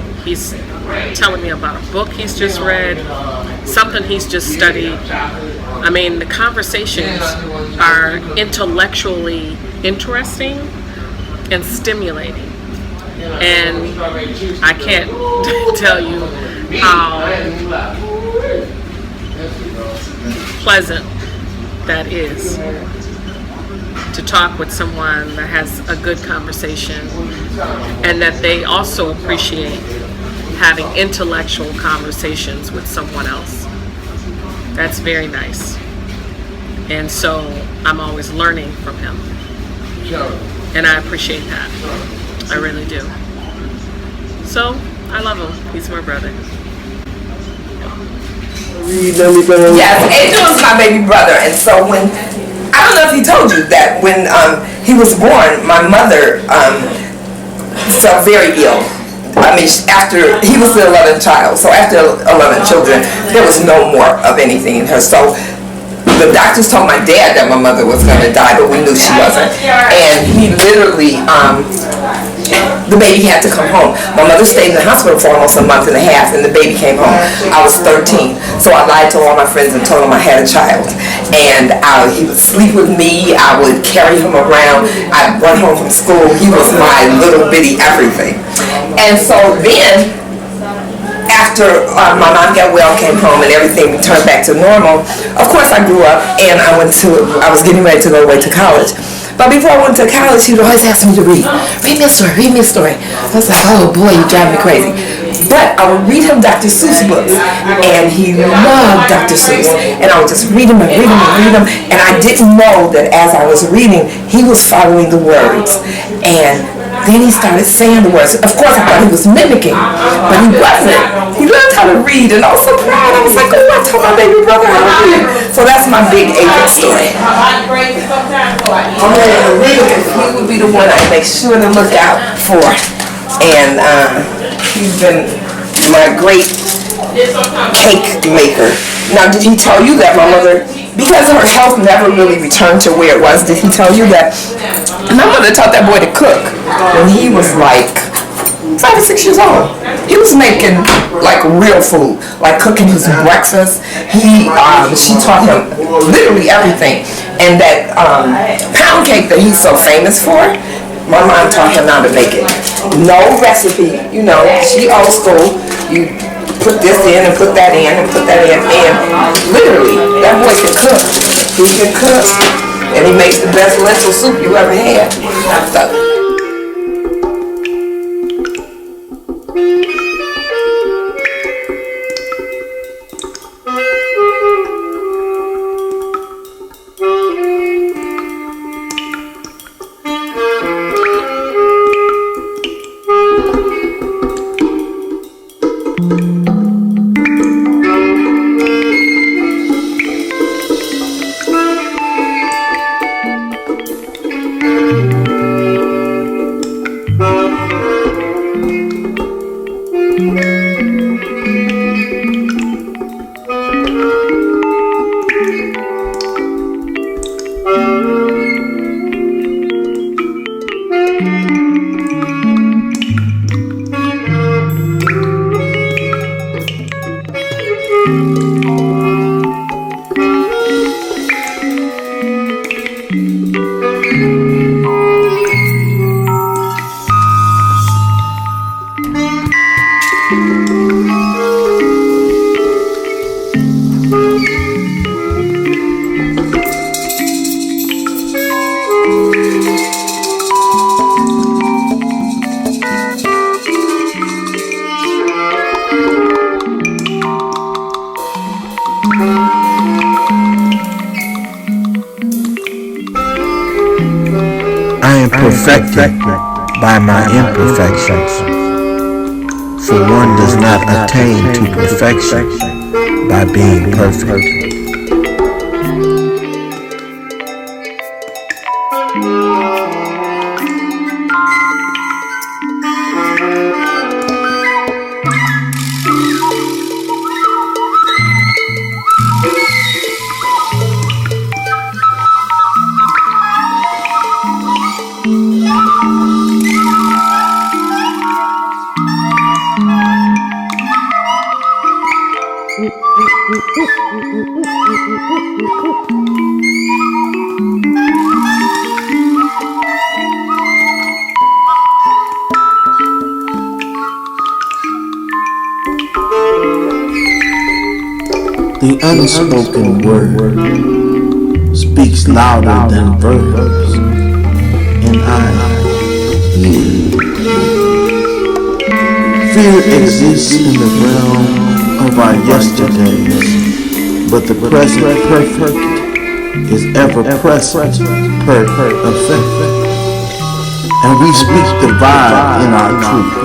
telling me about a book he's just read, something he's just studied. I mean, the conversations are intellectually interesting and stimulating. And I can't tell you how pleasant that is to talk with someone that has a good conversation and that they also appreciate having intellectual conversations with someone else. That's very nice. And so I'm always learning from him. And I appreciate that. I really do. So I love him. He's my brother. Yes, Angel is my baby brother, and so when I don't know if he told you that when he was born, my mother felt very ill. I mean, after he was the 11th child, so after 11 children, there was no more of anything in her. So the doctors told my dad that my mother was going to die, but we knew she wasn't. And he literally, the baby had to come home. My mother stayed in the hospital for almost a month and a half, and the baby came home. I was 13, so I lied to all my friends and told them I had a child. And he would sleep with me. I would carry him around. I'd run home from school. He was my little bitty everything. And so then, after my mom got well, came home, and everything returned back to normal, of course I grew up and I was getting ready to go away to college. But before I went to college, he would always ask me to read. Read me a story, read me a story. I was like, oh boy, you drive me crazy. But I would read him Dr. Seuss books, and he loved Dr. Seuss. And I would just read him and read him and read him, and I didn't know that as I was reading, he was following the words. And then he started saying the words. Of course, I thought he was mimicking, but he wasn't. He learned how to read, and I was so proud. I was like, oh, I taught my baby brother how to read. So that's my big Aether story. He would be the one I make sure to look out for. And he's been my great cake maker. Now, did he tell you that my mother, because her health never really returned to where it was, did he tell you that my mother taught that boy to cook when he was like 5 or 6 years old? He was making like real food, like cooking his breakfast. She taught him literally everything. And that pound cake that he's so famous for, my mom taught him how to make it. No recipe, you know, she old school. You put this in and put that in and put that in, and literally, that boy can cook. He can cook, and he makes the best lentil soup you ever had. So, I am perfected by my imperfections, for one does not attain to perfection by being perfect. The unspoken word speaks louder than verbs, and I hear. Fear exists in the realm of our yesterdays, but the present perfect is ever present per effect. And we speak the vibe in our truth,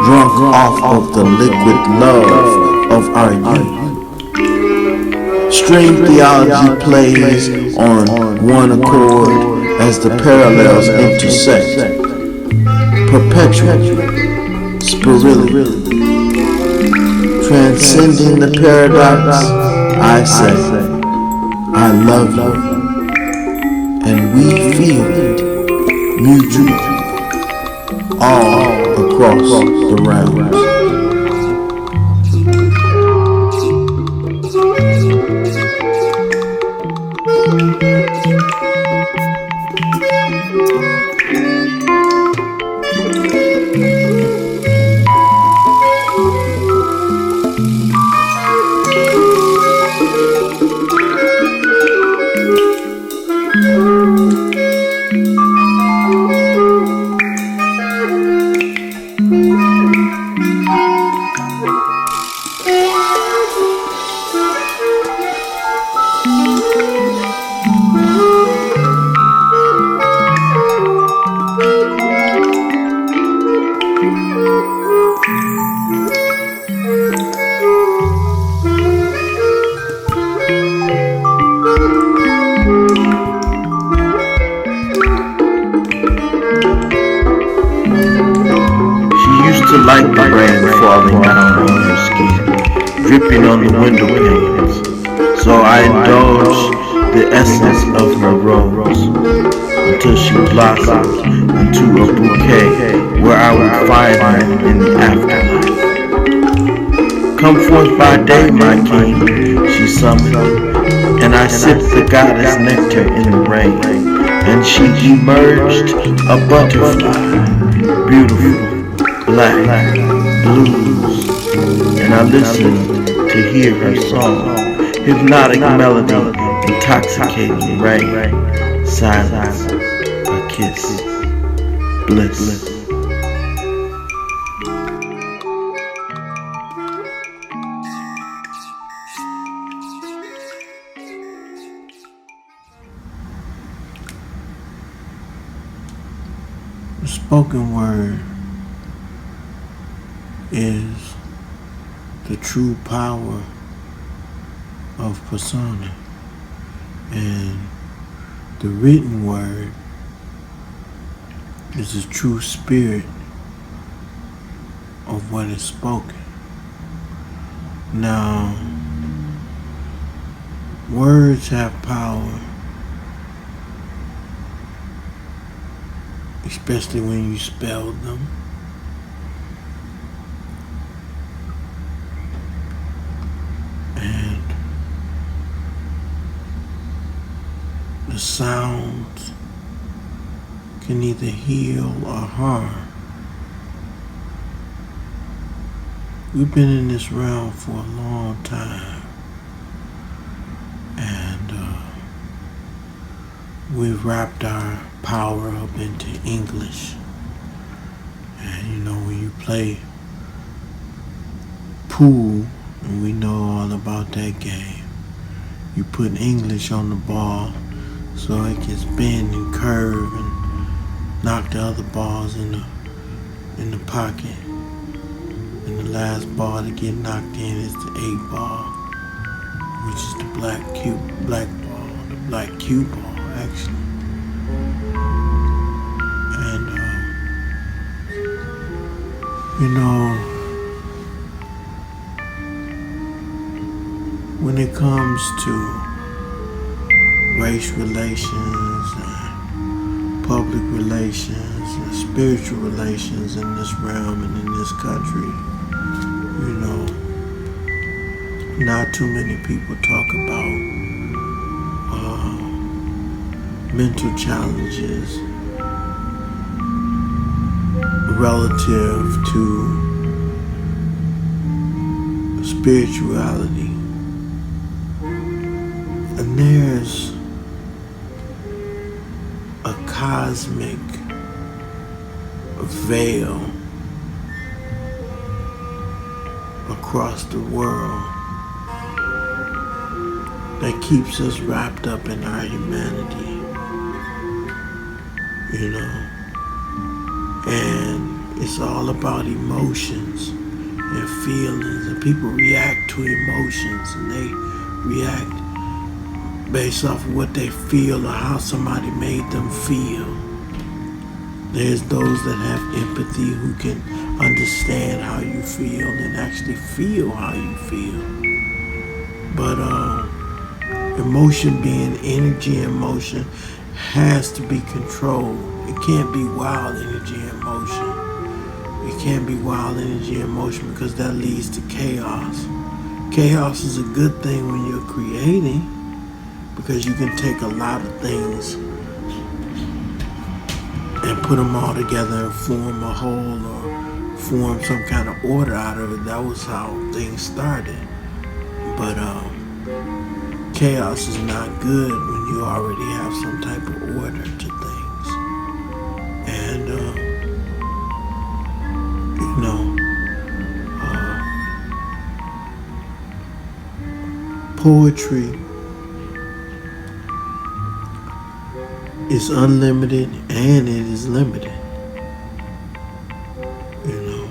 drunk off of the liquid love of our youth. Stream theology plays on one accord as the parallels intersect. Perpetual spirituality, transcending the paradox. I say, I love you, and we feel it mutual all across the realms. Like the rain falling down on her skin, dripping on the window panes. So I indulge the essence of her rose until she blossomed into a bouquet where I would find her in the afterlife. Come forth by day, my king, she summoned, and I sipped the goddess nectar in the rain, and she emerged a butterfly, beautiful, black, blues, and I listened to hear her song, hypnotic melody, intoxicating rain, silence, a kiss, bliss. The spoken word is the true power of persona, and the written word is the true spirit of what is spoken. Now, words have power, especially when you spell them. The sounds can either heal or harm. We've been in this realm for a long time, and we've wrapped our power up into English. And you know, when you play pool, and we know all about that game, you put English on the ball so it can spin and curve and knock the other balls in the pocket. And the last ball to get knocked in is the 8 ball, which is the black cue ball, actually. And you know, when it comes to race relations and public relations and spiritual relations in this realm and in this country, you know, not too many people talk about mental challenges relative to spirituality And there's a cosmic veil across the world that keeps us wrapped up in our humanity, you know. And it's all about emotions and feelings, and people react to emotions, and they react based off of what they feel or how somebody made them feel. There's those that have empathy who can understand how you feel and actually feel how you feel. But emotion being energy and motion has to be controlled. It can't be wild energy and motion. It can't be wild energy and motion because that leads to chaos. Chaos is a good thing when you're creating because you can take a lot of things and put them all together and form a whole or form some kind of order out of it. That was how things started. But chaos is not good when you already have some type of order to things. And, you know, poetry is unlimited and it is limited. You know,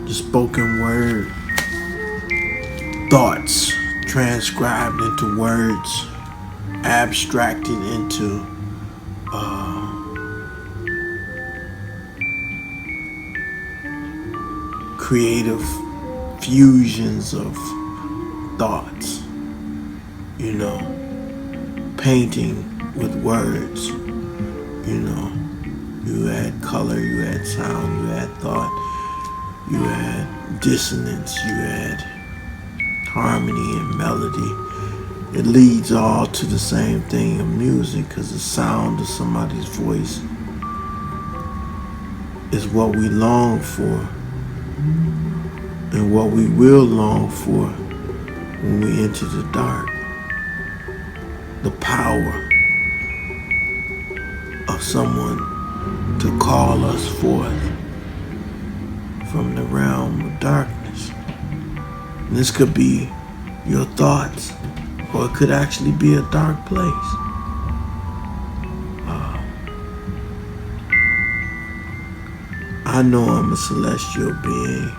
the spoken word, thoughts transcribed into words, abstracted into creative fusions of thoughts, you know, painting with words, you know, you add color, you add sound, you add thought, you add dissonance, you add harmony and melody. It leads all to the same thing in music because the sound of somebody's voice is what we long for and what we will long for when we enter the dark. The power of someone to call us forth from the realm of darkness. And this could be your thoughts, or it could actually be a dark place. I know I'm a celestial being.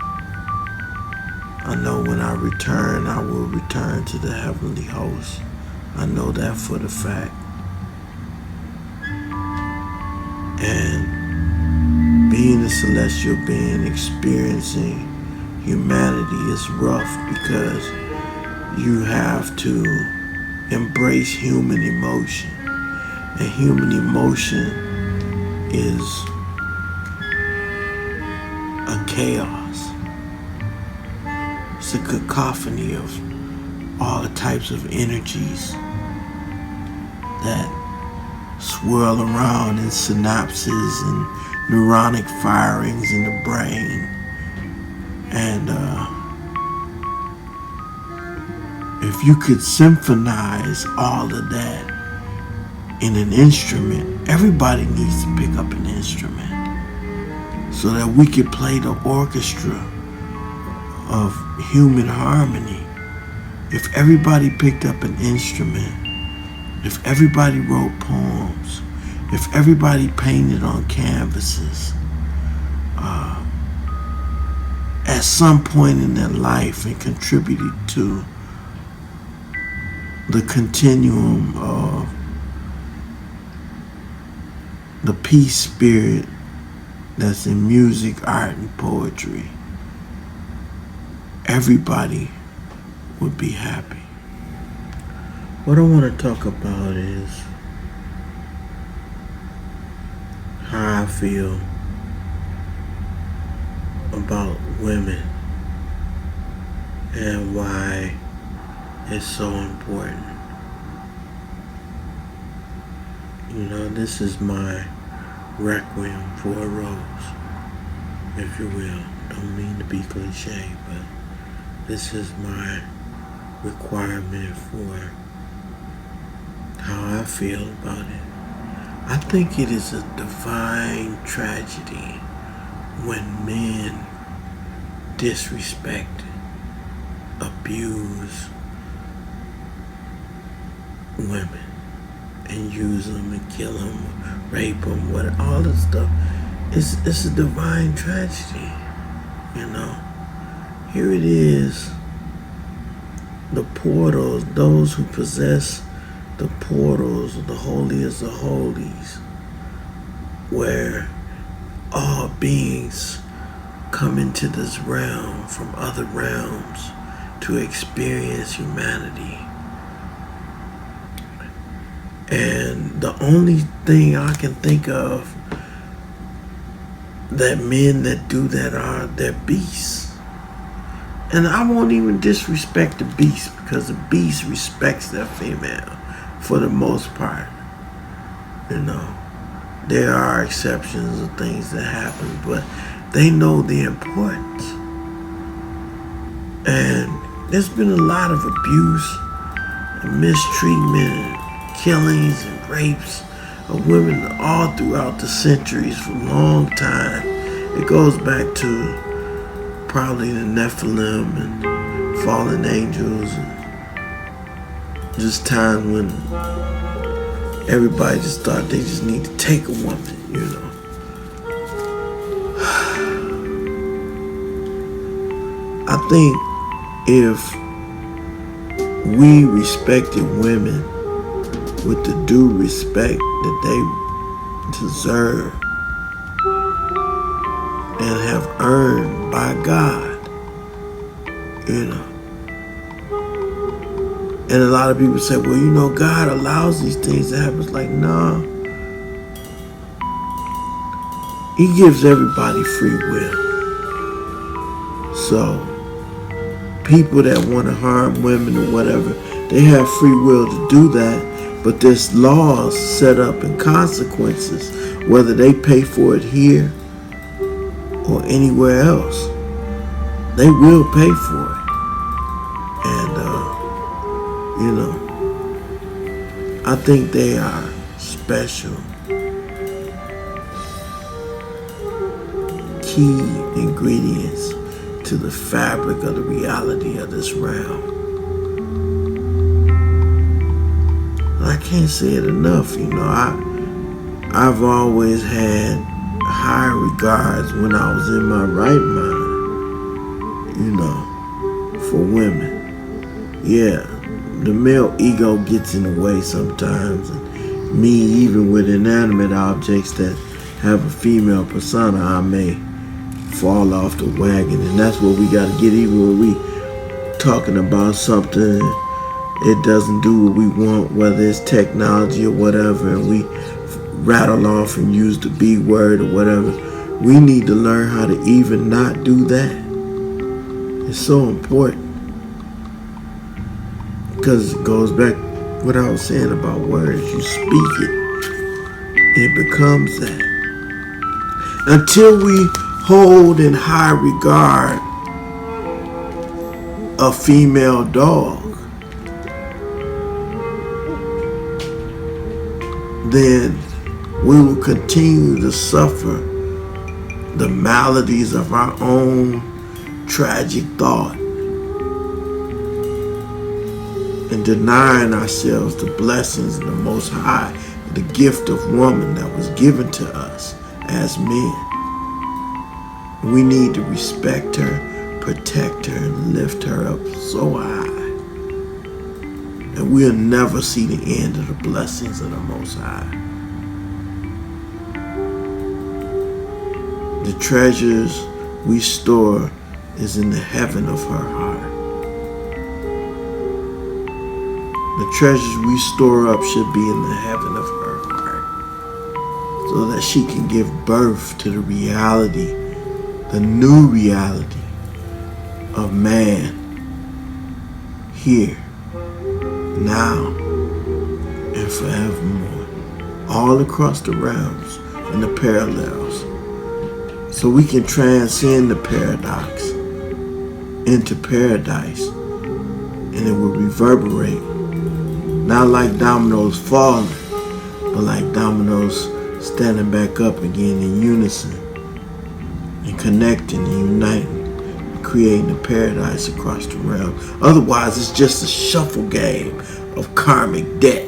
I know when I return, I will return to the heavenly host. I know that for the fact. And being a celestial being, experiencing humanity is rough because you have to embrace human emotion. And human emotion is a chaos. It's a cacophony of all the types of energies that swirl around in synapses and neuronic firings in the brain. And if you could symphonize all of that in an instrument, everybody needs to pick up an instrument so that we could play the orchestra of human harmony. If everybody picked up an instrument, if everybody wrote poems, if everybody painted on canvases, at some point in their life and contributed to the continuum of the peace spirit that's in music, art, and poetry, everybody would be happy. What I want to talk about is how I feel about women and why it's so important. You know, this is my requiem for a rose, if you will. Don't mean to be cliche, but this is my requirement for how I feel about it. I think it is a divine tragedy when men disrespect, abuse women and use them and kill them, rape them, all this stuff. It's a divine tragedy, you know. Here it is, the portals, those who possess the portals of the holiest of holies, where all beings come into this realm from other realms to experience humanity. And the only thing I can think of that men that do that are, they're beasts. And I won't even disrespect the beast, because the beast respects their female for the most part. You know, there are exceptions of things that happen, but they know the importance. And there's been a lot of abuse and mistreatment, killings and rapes of women all throughout the centuries for a long time. It goes back to probably the Nephilim and fallen angels, and just time when everybody just thought they just need to take a woman, you know. I think if we respected women with the due respect that they deserve and have earned by God, you know. And a lot of people say, well, you know, God allows these things to happen. It's like, nah. He gives everybody free will. So, people that want to harm women or whatever, they have free will to do that, but there's laws set up and consequences, whether they pay for it here or anywhere else. They will pay for it. And, you know, I think they are special, key ingredients to the fabric of the reality of this realm. I can't say it enough, you know. I've always had high regards when I was in my right mind, you know, for women. Yeah, the male ego gets in the way sometimes, and me, even with inanimate objects that have a female persona, I may fall off the wagon. And that's what we got to get, even when we talking about something, it doesn't do what we want, whether it's technology or whatever, and we rattle off and use the B word or whatever. We need to learn how to even not do that. It's so important, because it goes back to what I was saying about words. You speak it, it becomes that. Until we hold in high regard a female dog, then we will continue to suffer the maladies of our own tragic thought and denying ourselves the blessings of the Most High, the gift of woman that was given to us as men. We need to respect her, protect her, and lift her up so high. And we'll never see the end of the blessings of the Most High. The treasures we store is in the heaven of her heart. The treasures we store up should be in the heaven of her heart, so that she can give birth to the reality, the new reality of man here, now, and forevermore, all across the realms and the parallels, so we can transcend the paradox into paradise, and it will reverberate Not like dominoes falling, but like dominoes standing back up again in unison and connecting and uniting, creating a paradise across the realm. Otherwise, it's just a shuffle game of karmic debt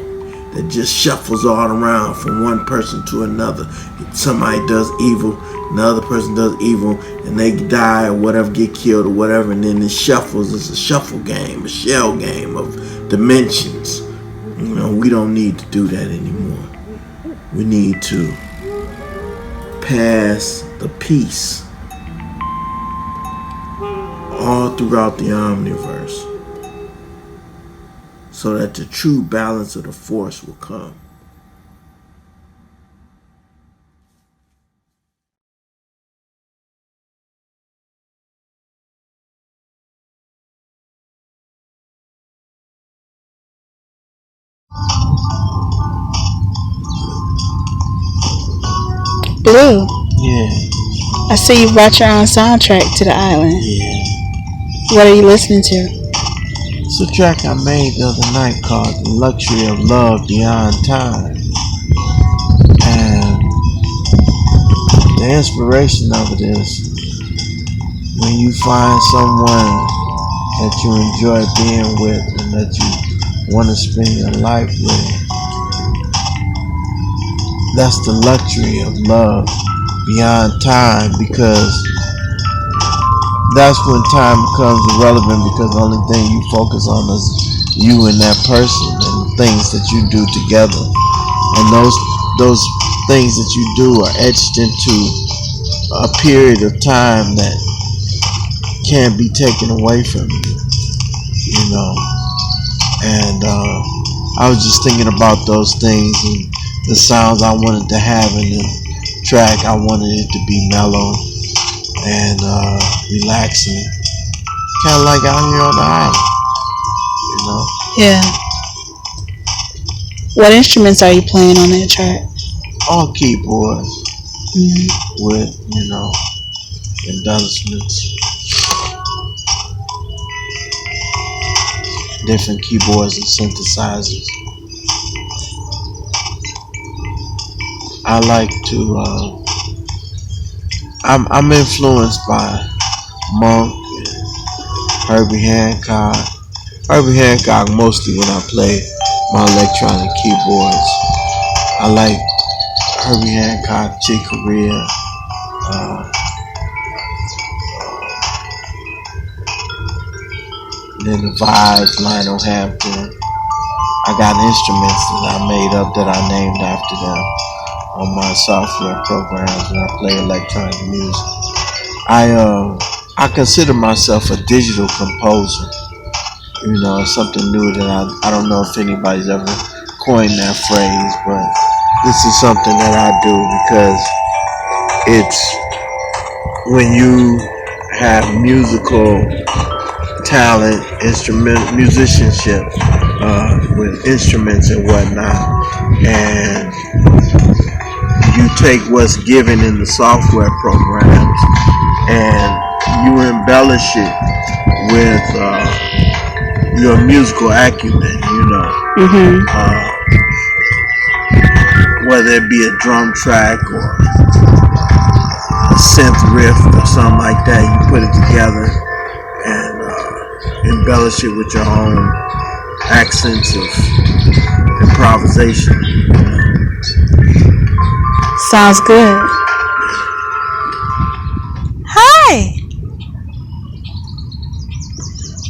that just shuffles all around from one person to another. Somebody does evil, and the other person does evil, and they die or whatever, get killed or whatever, and then it shuffles. It's a shuffle game, a shell game of dimensions. You know, we don't need to do that anymore. We need to pass the peace all throughout the omniverse, so that the true balance of the force will come. Blue, Yeah, I see you brought your own soundtrack to the island. yeah. What are you listening to? It's a track I made the other night called The Luxury of Love Beyond Time. And the inspiration of it is when you find someone that you enjoy being with and that you want to spend your life with. That's the luxury of love beyond time, because that's when time becomes irrelevant, because the only thing you focus on is you and that person and the things that you do together. And those things that you do are etched into a period of time that can't be taken away from you, you know. And I was just thinking about those things and the sounds I wanted to have in the track. I wanted it to be mellow and relaxing, kind of like out here on the island, you know. Yeah. What instruments are you playing on that track? All keyboards with, you know, embellishments, different keyboards and synthesizers. I like to, I'm influenced by Monk, Herbie Hancock. Herbie Hancock mostly when I play my electronic keyboards. I like Herbie Hancock, Chick Corea, then the Vibes, Lionel Hampton. I got instruments that I made up that I named after them on my software programs when I play electronic music. I consider myself a digital composer. You know, it's something new that I don't know if anybody's ever coined that phrase, but this is something that I do because it's when you have musical talent, musicianship with instruments and whatnot, and you take what's given in the software programs and you embellish it with your musical acumen, you know. Whether it be a drum track or a synth riff or something like that, you put it together and embellish it with your own accents of improvisation. Sounds good. Hi!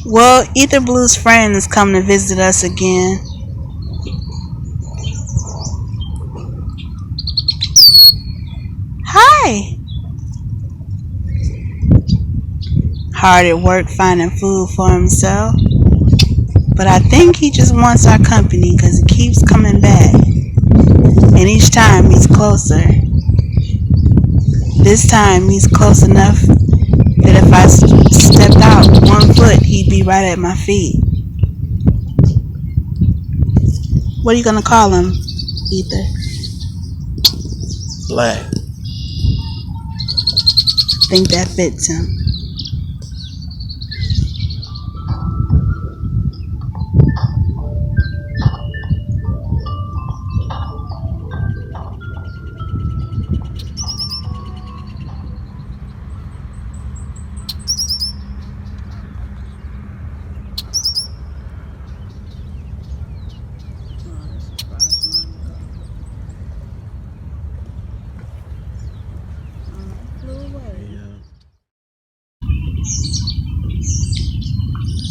Well, Ether Blue's friend has come to visit us again. Hi! Hard at work finding food for himself. But I think he just wants our company because he keeps coming back. And each time he's closer. This time he's close enough that if I stepped out 1 foot, he'd be right at my feet. What are you gonna call him, Ether? Black. Think that fits him.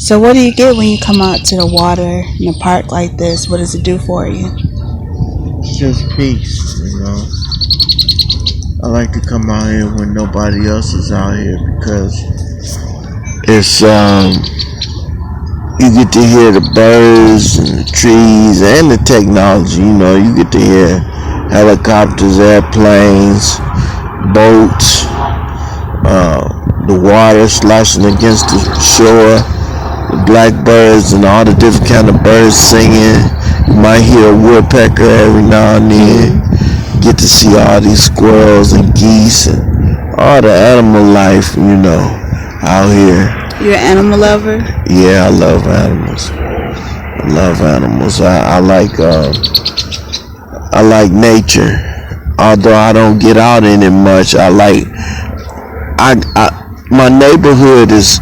So what do you get when you come out to the water in a park like this? What does it do for you? It's just peace, you know. I like to come out here when nobody else is out here because it's you get to hear the birds and the trees and the technology. You know, you get to hear helicopters, airplanes, boats, the water slashing against the shore, the blackbirds and all the different kind of birds singing. You might hear a woodpecker every now and then. Get to see all these squirrels and geese and all the animal life, you know, out here. You're an animal lover? Yeah, I love animals. I love animals. I like nature. Although I don't get out in it much, my neighborhood is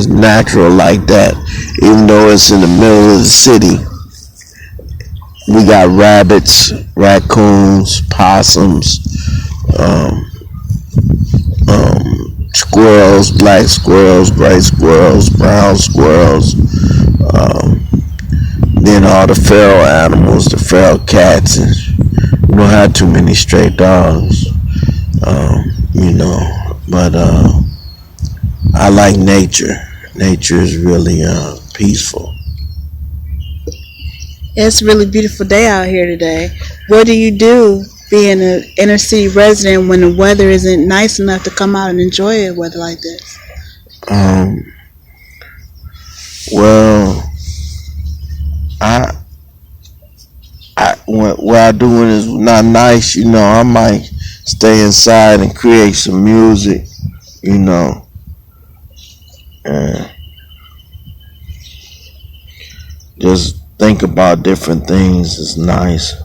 natural like that. Even though it's in the middle of the city, we got rabbits, raccoons, possums, squirrels, black squirrels, gray squirrels, brown squirrels. Then all the feral animals, the feral cats, and we don't have too many stray dogs. You know, but I like nature. Nature is really peaceful. It's a really beautiful day out here today. What do you do being an inner city resident when the weather isn't nice enough to come out and enjoy a weather like this? Well, what I do when it's not nice, you know, I might stay inside and create some music, you know, and just think about different things. It's nice.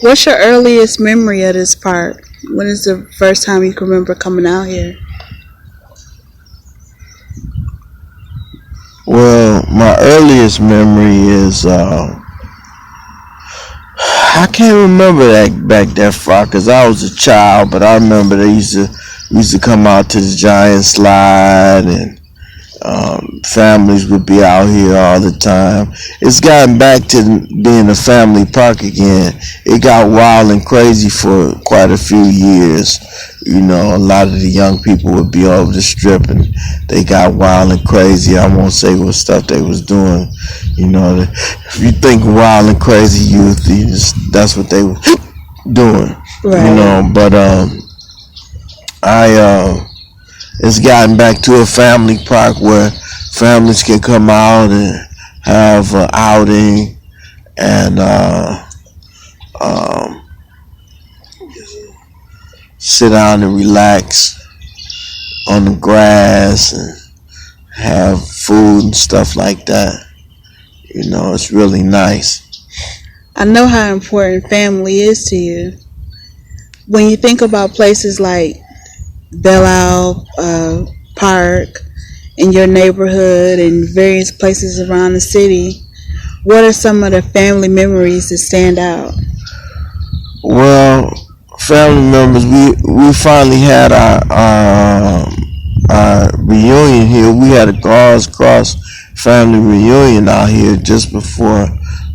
What's your earliest memory of this park? When is the first time you can remember coming out here? Well, my earliest memory is I can't remember that back that far because I was a child, but I remember we used to come out to the giant slide, and families would be out here all the time. It's gotten back to being a family park again. It got wild and crazy for quite a few years. You know, a lot of the young people would be over the strip and they got wild and crazy. I won't say what stuff they was doing. You know, if you think wild and crazy youth, that's what they were doing. Right. You know, but it's gotten back to a family park where families can come out and have an outing and sit down and relax on the grass and have food and stuff like that. You know, it's really nice. I know how important family is to you. When you think about places like Belle Isle Park in your neighborhood and various places around the city, what are some of the family memories that stand out? Well, family members, we finally had our reunion here. We had a cross family reunion out here just before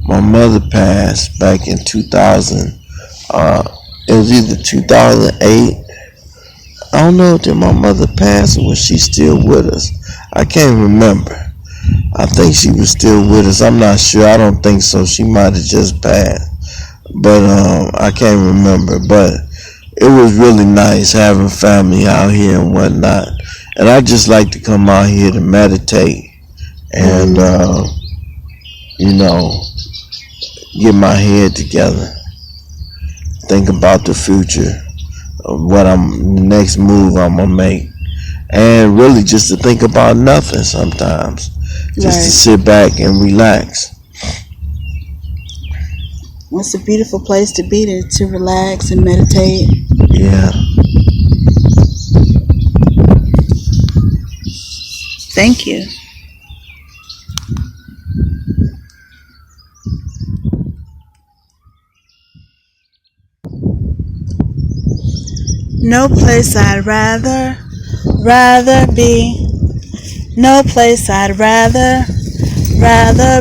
my mother passed back in 2000. It was either 2008. I don't know if my mother passed or was she still with us. I can't remember. I think she was still with us. I'm not sure. I don't think so. She might have just passed. But I can't remember. But it was really nice having family out here and whatnot. And I just like to come out here to meditate and, you know, get my head together. Think about the future of what the next move I'm gonna make, and really just to think about nothing sometimes, just to sit back and relax. It's a beautiful place to be to relax and meditate. Yeah. Thank you. No place I'd rather rather be. No place I'd rather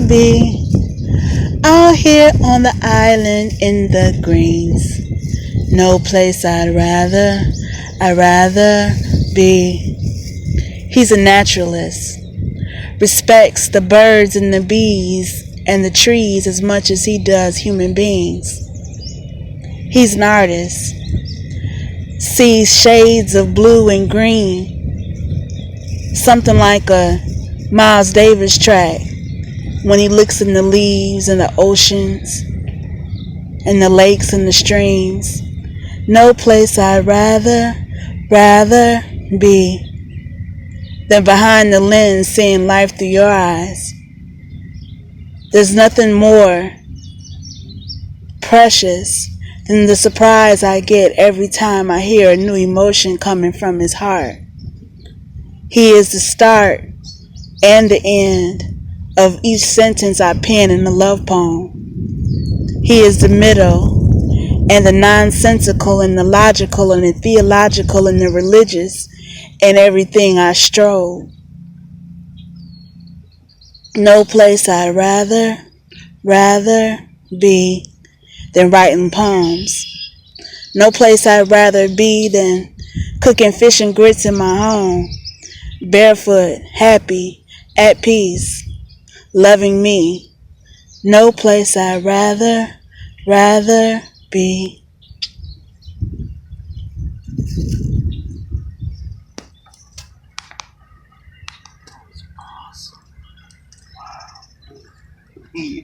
be. Out here on the island in the greens. No place I'd rather be. He's a naturalist. Respects the birds and the bees and the trees as much as he does human beings. He's an artist. Sees shades of blue and green. Something like a Miles Davis track when he looks in the leaves and the oceans and the lakes and the streams. No place I'd rather be than behind the lens seeing life through your eyes. There's nothing more precious than the surprise I get every time I hear a new emotion coming from his heart. He is the start and the end of each sentence I pen in a love poem. He is the middle and the nonsensical and the logical and the theological and the religious and everything I stroll. No place I'd rather be than writing poems. No place I'd rather be than cooking fish and grits in my home. Barefoot, happy, at peace, loving me. No place I'd rather be. Yeah.